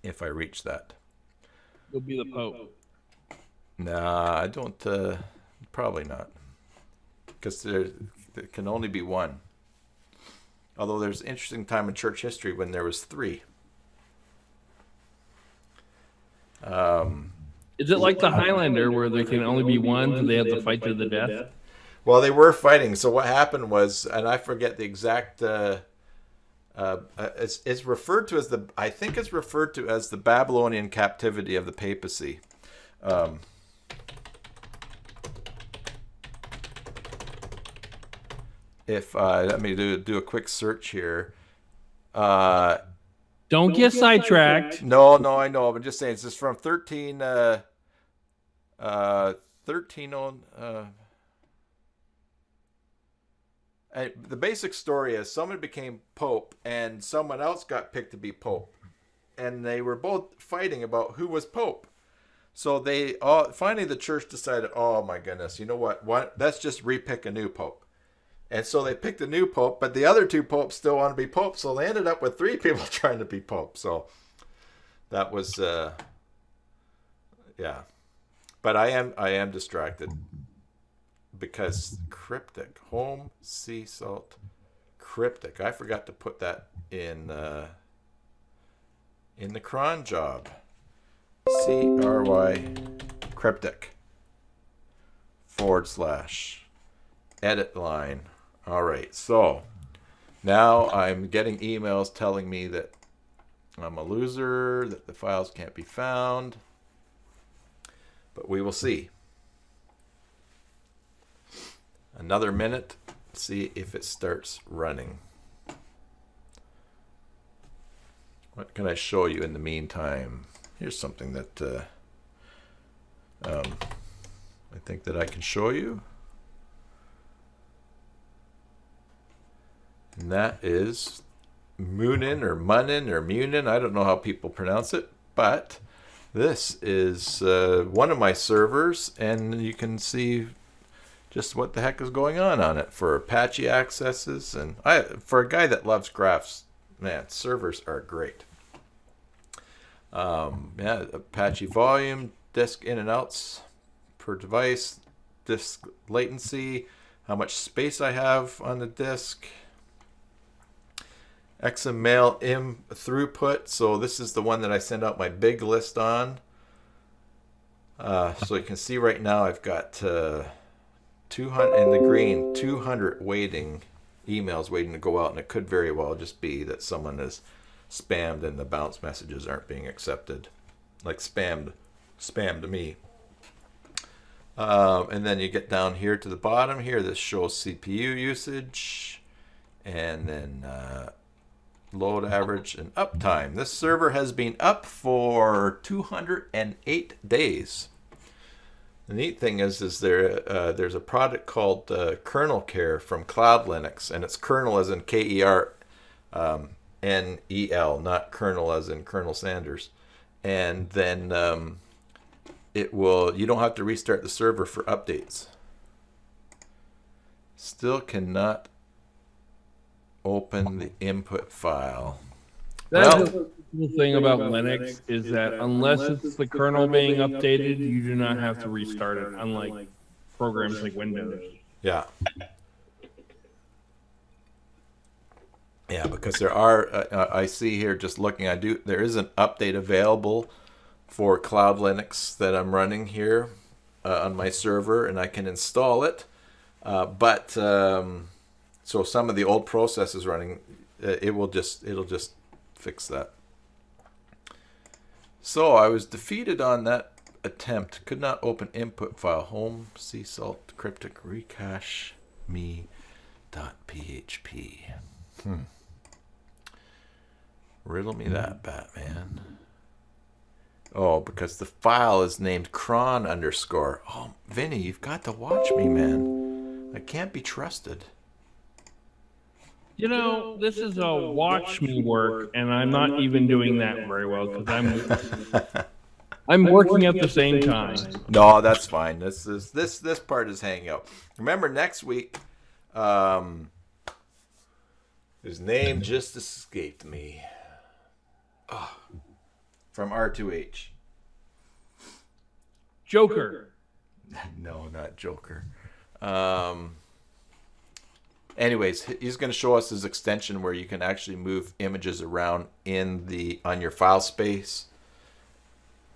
if I reach that. You'll be the Pope. Nah, I don't, probably not. Because there can only be one. Although there's an interesting time in church history when there was 3. Is it like the Highlander where there can only be one, so they have to fight to the death? Well, they were fighting. So what happened was, and I forget the exact. It's referred to as the. I think it's referred to as the Babylonian captivity of the papacy. If let me do a quick search here. Don't get sidetracked. No, I know. I'm just saying, this is from 13 on. The basic story is someone became pope and someone else got picked to be pope, and they were both fighting about who was pope. So they finally the church decided, oh my goodness, you know what? Let's just repick a new pope. And so they picked a new pope, but the other two popes still want to be pope, so they ended up with 3 people trying to be pope. So that was yeah. But I am distracted because cryptic, home sea salt cryptic. I forgot to put that in the cron job. CRY cryptic / edit line. All right, so now I'm getting emails telling me that I'm a loser, that the files can't be found, but we will see. Another minute, see if it starts running. What can I show you in the meantime? Here's something that I think that I can show you. And that is Munin or Munin or Munin. I don't know how people pronounce it, but this is one of my servers, and you can see just what the heck is going on it for Apache accesses. And for a guy that loves graphs, man, servers are great. Yeah, Apache volume, disk in and outs per device, disk latency, how much space I have on the disk, XML throughput. So this is the one that I send out my big list on. So you can see right now I've got 200 in the green, 200 emails waiting to go out, and it could very well just be that someone is spammed and the bounce messages aren't being accepted, like spammed me. And then you get down here to the bottom here. This shows CPU usage, and then load average and uptime. This server has been up for 208 days. The neat thing is there's a product called KernelCare from Cloud Linux, and it's kernel as in KERNEL, not kernel as in Colonel Sanders. And then you don't have to restart the server for updates. Still cannot open the input file. That's the cool thing about Linux is that unless it's the kernel being updated, you do not have to restart it, unlike programs like Windows. Yeah. Yeah, because there are, I see here just looking, there is an update available for Cloud Linux that I'm running here on my server, and I can install it. So some of the old processes running, it'll just fix that. So I was defeated on that attempt. Could not open input file. Home sea salt cryptic recache me.php. Riddle me that, Batman. Oh, because the file is named cron _. Oh, Vinny, you've got to watch me, man. I can't be trusted. You know, this is a watch me work, and I'm not even doing that very well because I'm working at the same time. No, that's fine. This part is hanging out. Remember, next week, his name just escaped me. Oh, from R2H. Joker. No, not Joker. Anyways, he's going to show us his extension where you can actually move images around on your file space.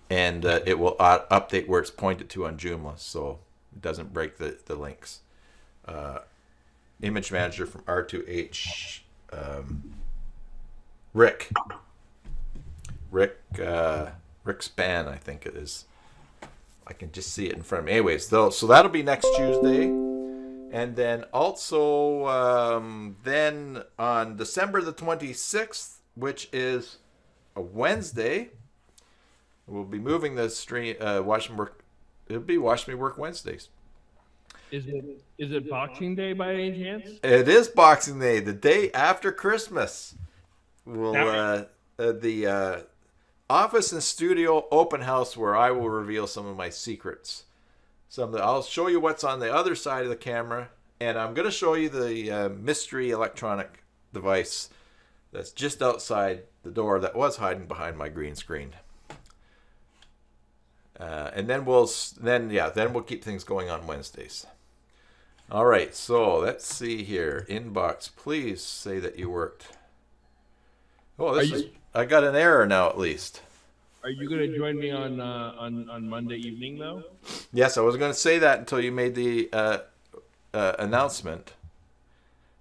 and it will update where it's pointed to on Joomla, so it doesn't break the links. Image manager from R2H, Rick Span, I think it is. I can just see it in front of me. Anyways, though, so that'll be next Tuesday. And then also, then on December the 26th, which is a Wednesday, we'll be moving the stream, Watch Me Work. It'll be Watch Me Work Wednesdays. Is it Boxing Day by any chance? It is Boxing Day, the day after Christmas. We'll, the office and studio open house where I will reveal some of my secrets. I'll show you what's on the other side of the camera, and I'm going to show you the mystery electronic device that's just outside the door that was hiding behind my green screen. And then we'll keep things going on Wednesdays. All right, so let's see here. Inbox, please say that you worked. Oh, I got an error now at least. Are you going to join me on Monday evening though? Yes, I was going to say that until you made the announcement.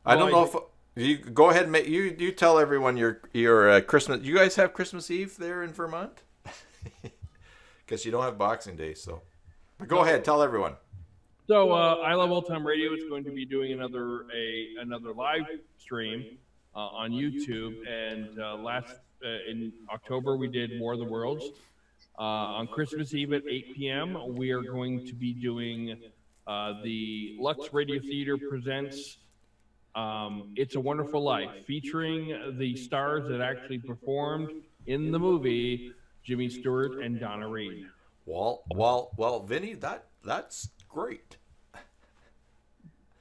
I don't know if you go ahead and you tell everyone your Christmas. You guys have Christmas Eve there in Vermont? Because you don't have Boxing Day, so. But go ahead, tell everyone. So I Love Old Time Radio is going to be doing another live stream on YouTube, and in October we did War of the Worlds. On Christmas Eve at 8 p.m. we are going to be doing the Lux Radio Theater presents It's a Wonderful Life, featuring the stars that actually performed in the movie, Jimmy Stewart and Donna Reed. Well, Vinny, that's great.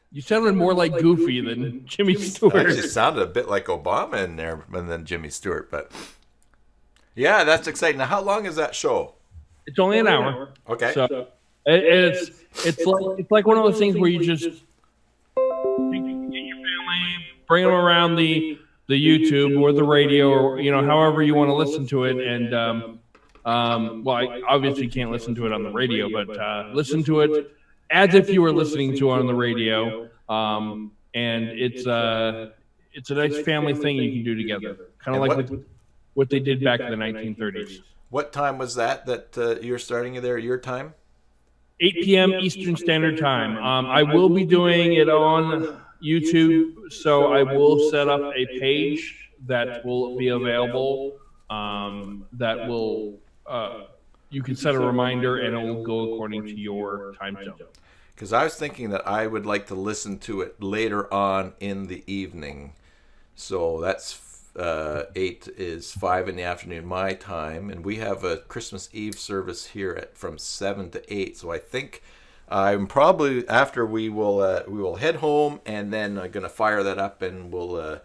You sounded more like Goofy than Jimmy Stewart. I just sounded a bit like Obama in there than Jimmy Stewart, but yeah, that's exciting. Now, how long is that show? It's only an hour. Okay. So it's like one of those things where you just get your family, bring them around the YouTube or the radio, or however you want to listen to it, and I obviously can't listen to it on the radio, but listen to it as if you were listening to it on the radio, and it's a nice family thing you can do together, kind of like what they did back in the 1930s. What time was that you're starting there? Your time? 8 p.m. Eastern Standard Time. I will be doing it on YouTube, so I will set up a page that will be available. That will. You can set a reminder, and it will go according to your time zone. Because I was thinking that I would like to listen to it later on in the evening. So that's 8 is 5 in the afternoon my time, and we have a Christmas Eve service here from 7 to 8. So I think I'm probably after we will head home, and then I'm gonna fire that up, and we'll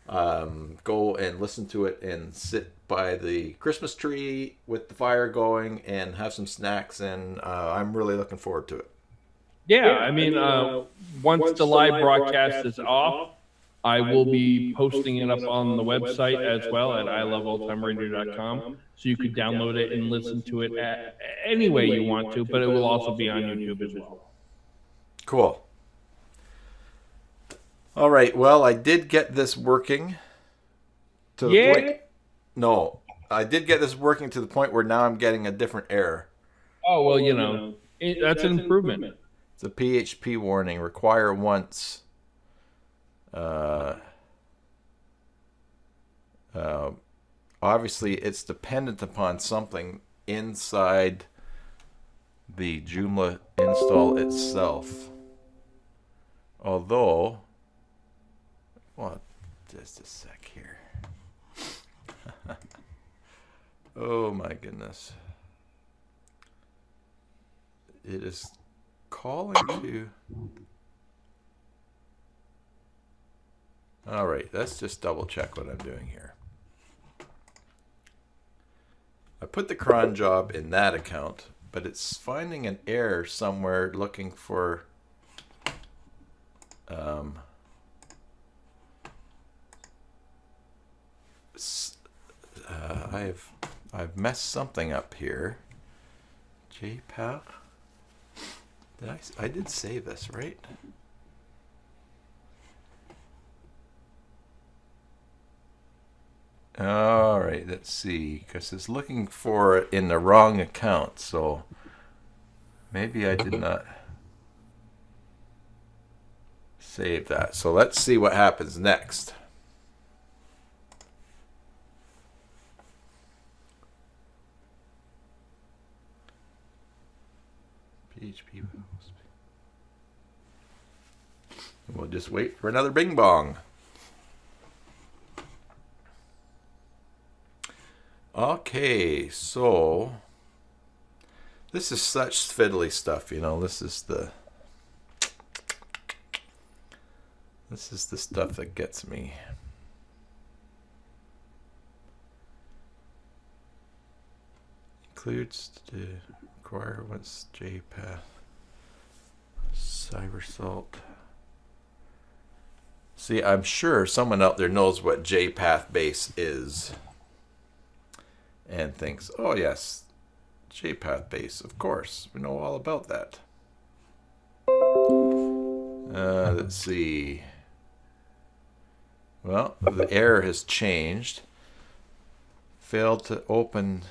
go and listen to it and sit by the Christmas tree with the fire going and have some snacks, and I'm really looking forward to it. Yeah, I mean, once the live broadcast is off, I will be posting it up on the website as well at iloveoldtimeradio.com, so you could download it and listen to it any way you want to, but it will also be on YouTube as well. Cool. All right, well, I did get this working to the point. No, I did get this working to the point where now I'm getting a different error. Oh, well, that's an improvement. It's a PHP warning, require once. Obviously, it's dependent upon something inside the Joomla install itself. Although, well, just a sec here. Oh my goodness. It is calling to... All right, let's just double check what I'm doing here. I put the cron job in that account, but it's finding an error somewhere looking for I've messed something up here. JPath. I did save this, right? All right, let's see, because it's looking for it in the wrong account, so maybe I did not save that. So let's see what happens next. PHP. We'll just wait for another bing bong. Okay, so this is such fiddly stuff, you know. This is the stuff that gets me. Includes to require what's JPath, CyberSalt. See, I'm sure someone out there knows what JPath base is and thinks, oh yes, JPath base, of course, we know all about that. Let's see. Well, the error has changed. Failed to open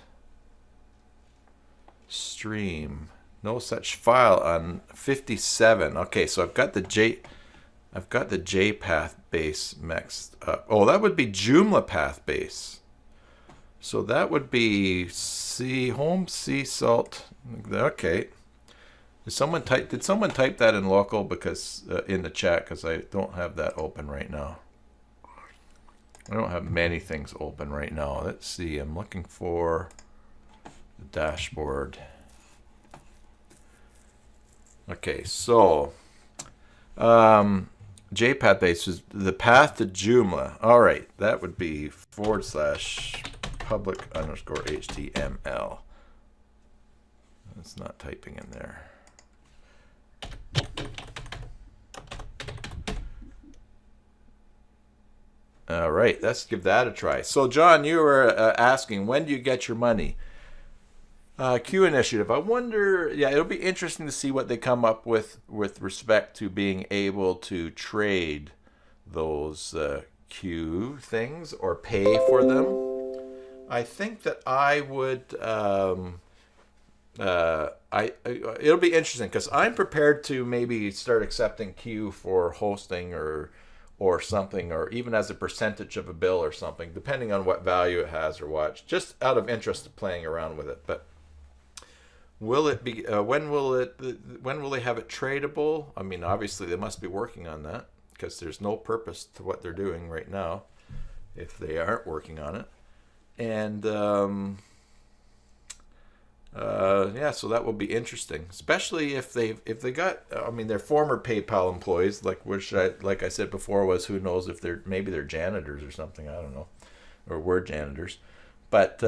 stream. No such file on 57. Okay, so I've got the JPath base mixed up. Oh, that would be Joomla path base. So that would be home salt. Okay. Did someone type that in local because in the chat, because I don't have that open right now. I don't have many things open right now. Let's see. I'm looking for the dashboard. Okay, so JPath base is the path to Joomla. All right, that would be /public_HTML. It's not typing in there. All right, let's give that a try. So, John, you were asking, when do you get your money? Q initiative. I wonder, yeah, it'll be interesting to see what they come up with respect to being able to trade those Q things or pay for them. I think that I would, it'll be interesting because I'm prepared to maybe start accepting Q for hosting or something, or even as a percentage of a bill or something, depending on what value it has or what, just out of interest of playing around with it. But will it be, when will they have it tradable? I mean, obviously they must be working on that because there's no purpose to what they're doing right now if they aren't working on it. And yeah, so that will be interesting, especially if they got, I mean, their former PayPal employees, like I said before, was, who knows if maybe they're janitors or something, I don't know, or were janitors, but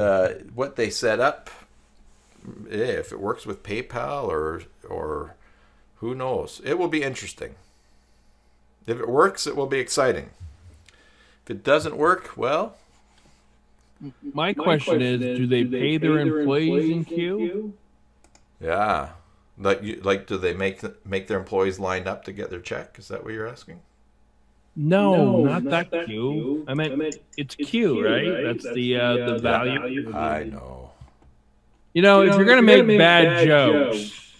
what they set up, if it works with PayPal or who knows, it will be interesting. If it works, it will be exciting. If it doesn't work, well. My question is, do they pay their employees in Q? Yeah, do they make their employees line up to get their check? Is that what you're asking? No, not that Q. I meant it's Q, right? That's the value. I know. You know, if you're gonna make bad jokes,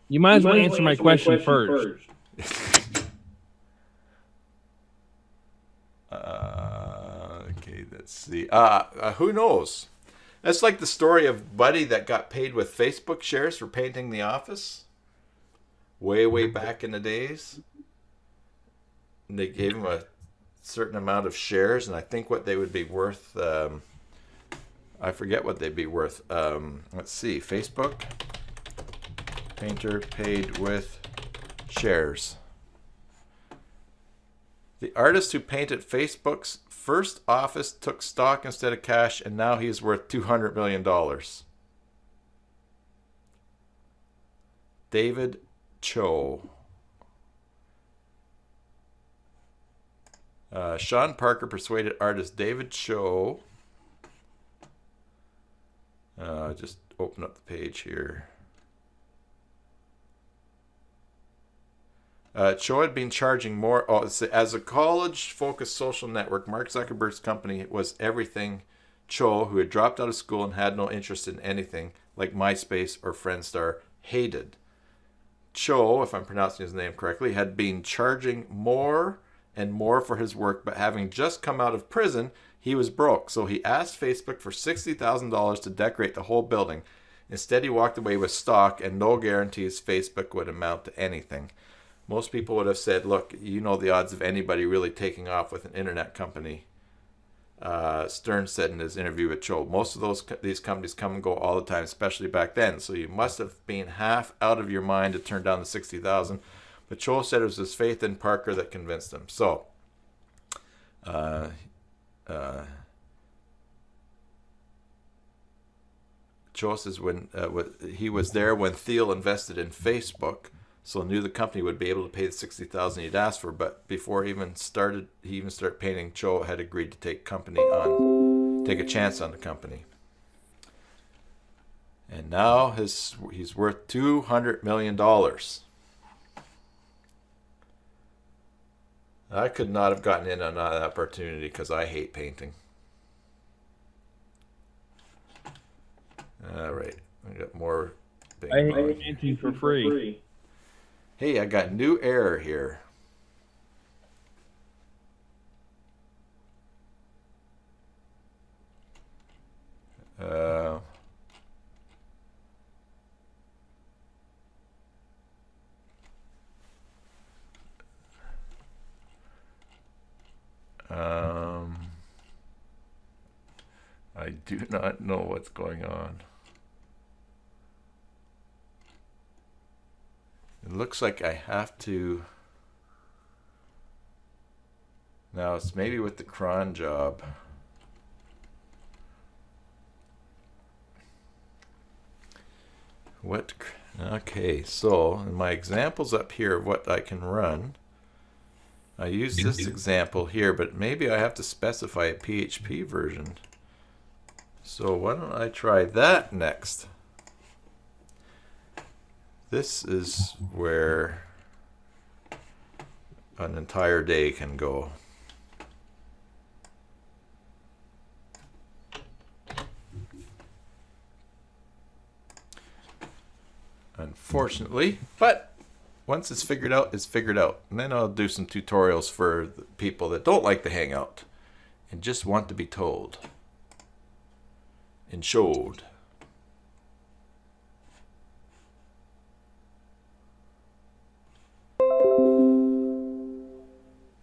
you might as well answer my question first. Okay, let's see. Who knows? That's like the story of Buddy that got paid with Facebook shares for painting the office. Way back in the days. And they gave him a certain amount of shares, and I think what they would be worth, I forget what they'd be worth. Let's see. Facebook. Painter paid with shares. The artist who painted Facebook's first office took stock instead of cash, and now he is worth $200 million. David Cho. Sean Parker persuaded artist David Cho. Just open up the page here. Cho had been charging more. Oh, as a college-focused social network, Mark Zuckerberg's company was everything Cho, who had dropped out of school and had no interest in anything like MySpace or Friendstar, hated. Cho, if I'm pronouncing his name correctly, had been charging more and more for his work, but having just come out of prison, he was broke. So he asked Facebook for $60,000 to decorate the whole building. Instead, he walked away with stock and no guarantees Facebook would amount to anything. Most people would have said, look, you know the odds of anybody really taking off with an internet company. Stern said in his interview with Cho, most of these companies come and go all the time, especially back then. So you must have been half out of your mind to turn down the $60,000. But Cho said it was his faith in Parker that convinced him. So, Cho says when he was there when Thiel invested in Facebook, so knew the company would be able to pay the $60,000 he'd asked for. But before he even started paying, Cho had agreed to take a chance on the company. And now he's worth $200 million. I could not have gotten in on that opportunity because I hate painting. All right, I got more. I hate painting for free. Hey, I got new error here. I do not know what's going on. It looks like I have to. Now it's maybe with the cron job. Okay, so in my examples up here of what I can run, I use this example here, but maybe I have to specify a PHP version. So why don't I try that next? This is where an entire day can go. Unfortunately, but once it's figured out, it's figured out. And then I'll do some tutorials for the people that don't like to hang out and just want to be told and showed.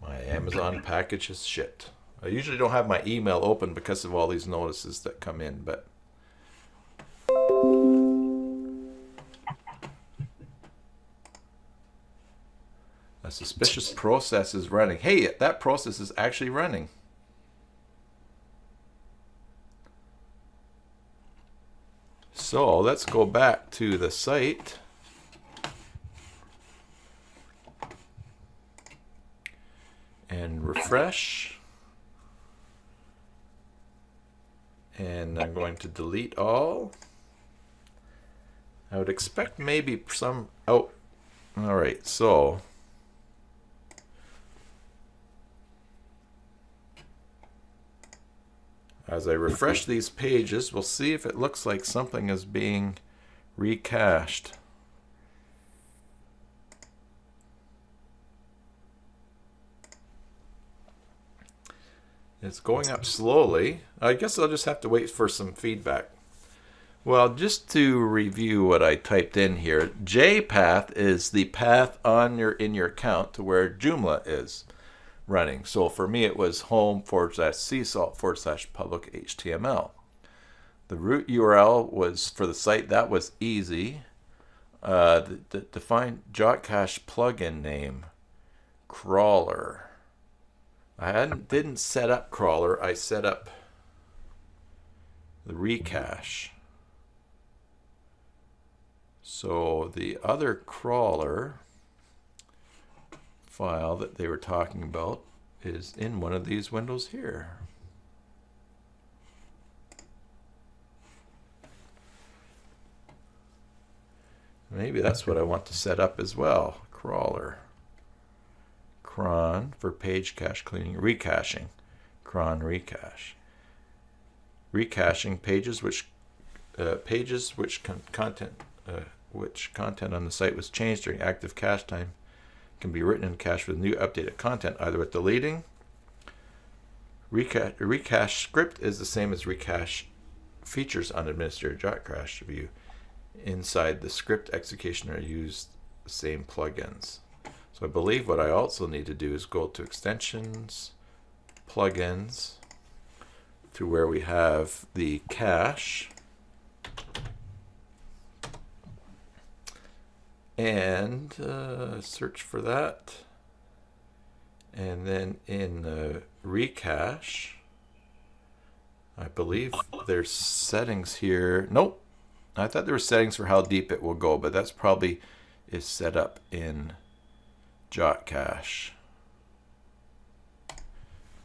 My Amazon package is shipped. I usually don't have my email open because of all these notices that come in, but a suspicious process is running. Hey, that process is actually running. So let's go back to the site. And refresh. And I'm going to delete all. I would expect maybe some. Oh, all right. So as I refresh these pages, we'll see if it looks like something is being recached. It's going up slowly. I guess I'll just have to wait for some feedback. Well, just to review what I typed in here, JPath is the path on in your account to where Joomla is running. So for me, it was home/csalt/public HTML. The root URL was for the site. That was easy. Define JotCache plugin name, crawler. I didn't set up crawler. I set up the Recache. So the other crawler file that they were talking about is in one of these windows here. Maybe that's what I want to set up as well, crawler. Cron for page cache cleaning, recaching, Cron Recache. Recaching pages which content on the site was changed during active cache time can be written in cache with new updated content, either with deleting. Recache script is the same as recache features on administrator JotCache view. Inside the script execution are used the same plugins. So I believe what I also need to do is go to extensions, plugins, to where we have the cache, and search for that. And then in Recache, I believe there's settings here. Nope. I thought there were settings for how deep it will go, but that's probably is set up in JotCache.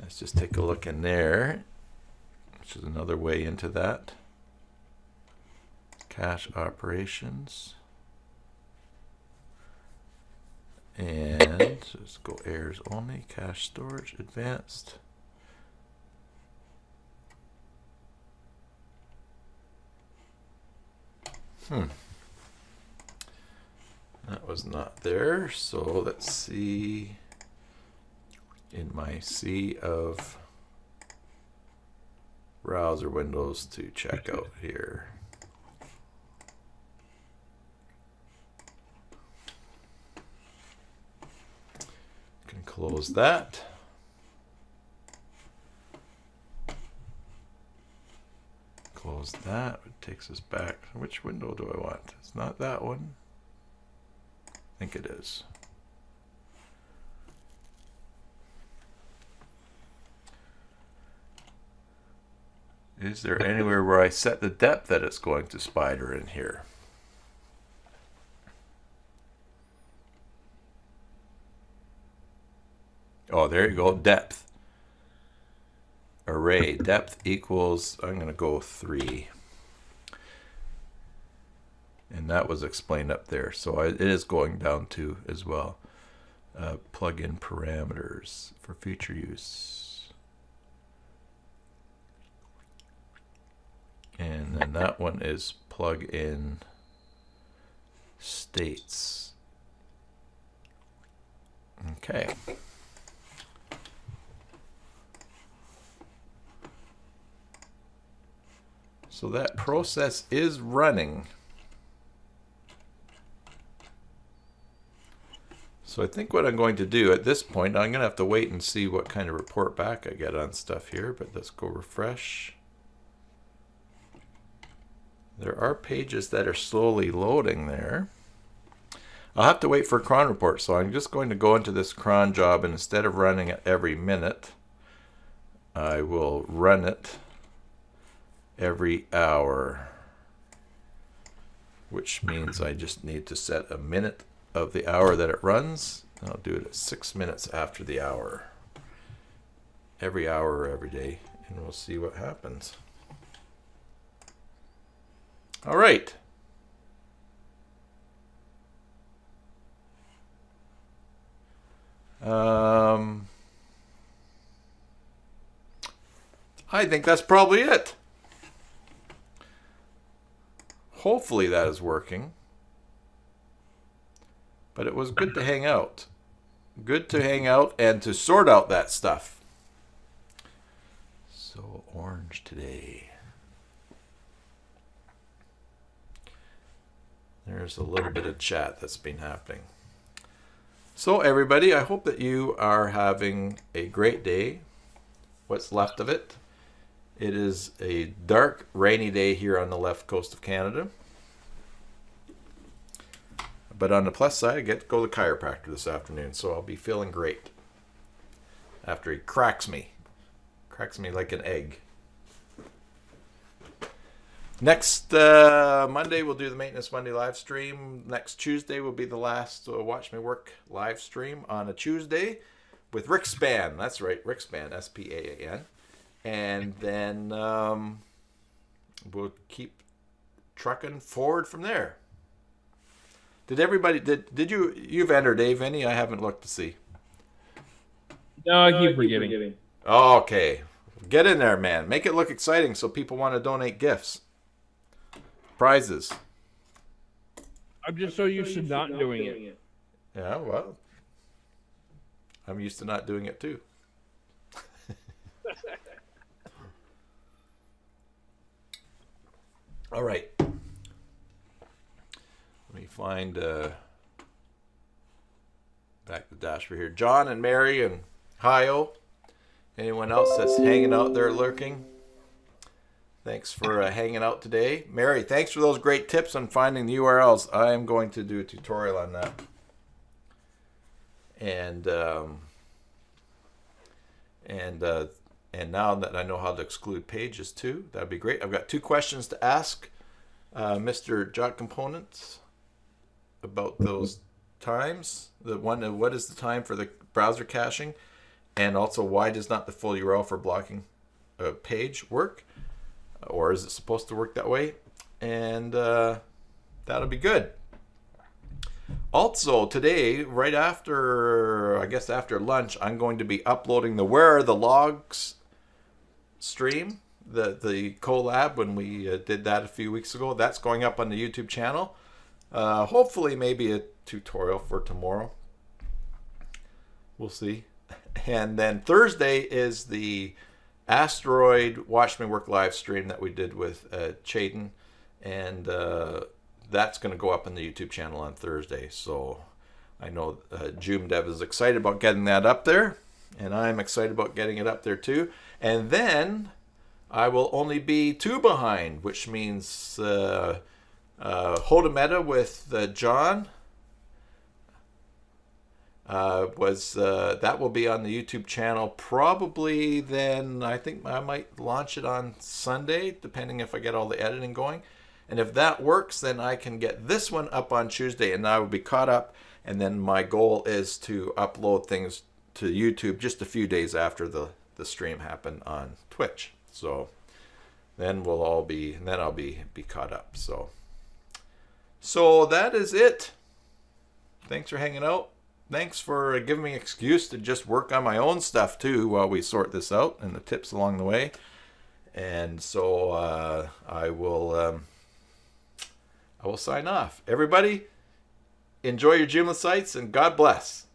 Let's just take a look in there, which is another way into that. Cache operations. And let's go errors only, cache storage, advanced. That was not there. So let's see in my sea of browser windows to check out here. Can close that. Close that. It takes us back. Which window do I want? It's not that one. I think it is. Is there anywhere where I set the depth that it's going to spider in here? Oh, there you go. Depth. Array. Depth equals, I'm going to go 3. And that was explained up there. So it is going down to as well. Plugin parameters for future use. And then that one is plugin states. Okay. So that process is running. So I think what I'm going to do at this point, I'm going to have to wait and see what kind of report back I get on stuff here, but let's go refresh. There are pages that are slowly loading there. I'll have to wait for a cron report, so I'm just going to go into this cron job, and instead of running it every minute, I will run it every hour, which means I just need to set a minute of the hour that it runs. I'll do it at 6 minutes after the hour, every hour or every day, and we'll see what happens. All right. I think that's probably it. Hopefully that is working. But it was good to hang out. Good to hang out and to sort out that stuff. So orange today. There's a little bit of chat that's been happening. So everybody, I hope that you are having a great day. What's left of it. It is a dark, rainy day here on the left coast of Canada. But on the plus side, I get to go to the chiropractor this afternoon, so I'll be feeling great. After he cracks me like an egg. Next Monday, we'll do the Maintenance Monday live stream. Next Tuesday will be the last Watch Me Work live stream on a Tuesday with Rick Span. That's right, Rick Span, S-P-A-N. And then we'll keep trucking forward from there. Did everybody, did you've entered, Vinny? I haven't looked to see. No, I keep forgetting. Okay. Get in there, man. Make it look exciting so people want to donate gifts. Prizes. I'm just so used to not doing it. Yeah, well, I'm used to not doing it too. All right. Let me find back the dashboard here. John and Mary and Hio. Anyone else that's hanging out there lurking? Thanks for hanging out today. Mary, thanks for those great tips on finding the URLs. I am going to do a tutorial on that. And now that I know how to exclude pages too, that'd be great. I've got 2 questions to ask Mr. JotComponents about those times. The one, what is the time for the browser caching? And also, why does not the full URL for blocking a page work? Or is it supposed to work that way? And that'll be good. Also, today, right after, I guess after lunch, I'm going to be uploading the Where Are the Logs stream, the collab when we did that a few weeks ago. That's going up on the YouTube channel. Hopefully, maybe a tutorial for tomorrow. We'll see. And then Thursday is the Asteroid Watch Me Work live stream that we did with Chaden, and that's going to go up on the YouTube channel on Thursday. So I know Joomdev is excited about getting that up there, and I'm excited about getting it up there too. And then I will only be 2 behind, which means Hodameta with John that will be on the YouTube channel probably. Then I think I might launch it on Sunday, depending if I get all the editing going. And if that works, then I can get this one up on Tuesday, and I will be caught up. And then my goal is to upload things to YouTube just a few days after the stream happened on Twitch. So then I'll be caught up. So that is it. Thanks for hanging out. Thanks for giving me an excuse to just work on my own stuff too while we sort this out, and the tips along the way. And so I will sign off. Everybody, enjoy your Joomla sites, and God bless.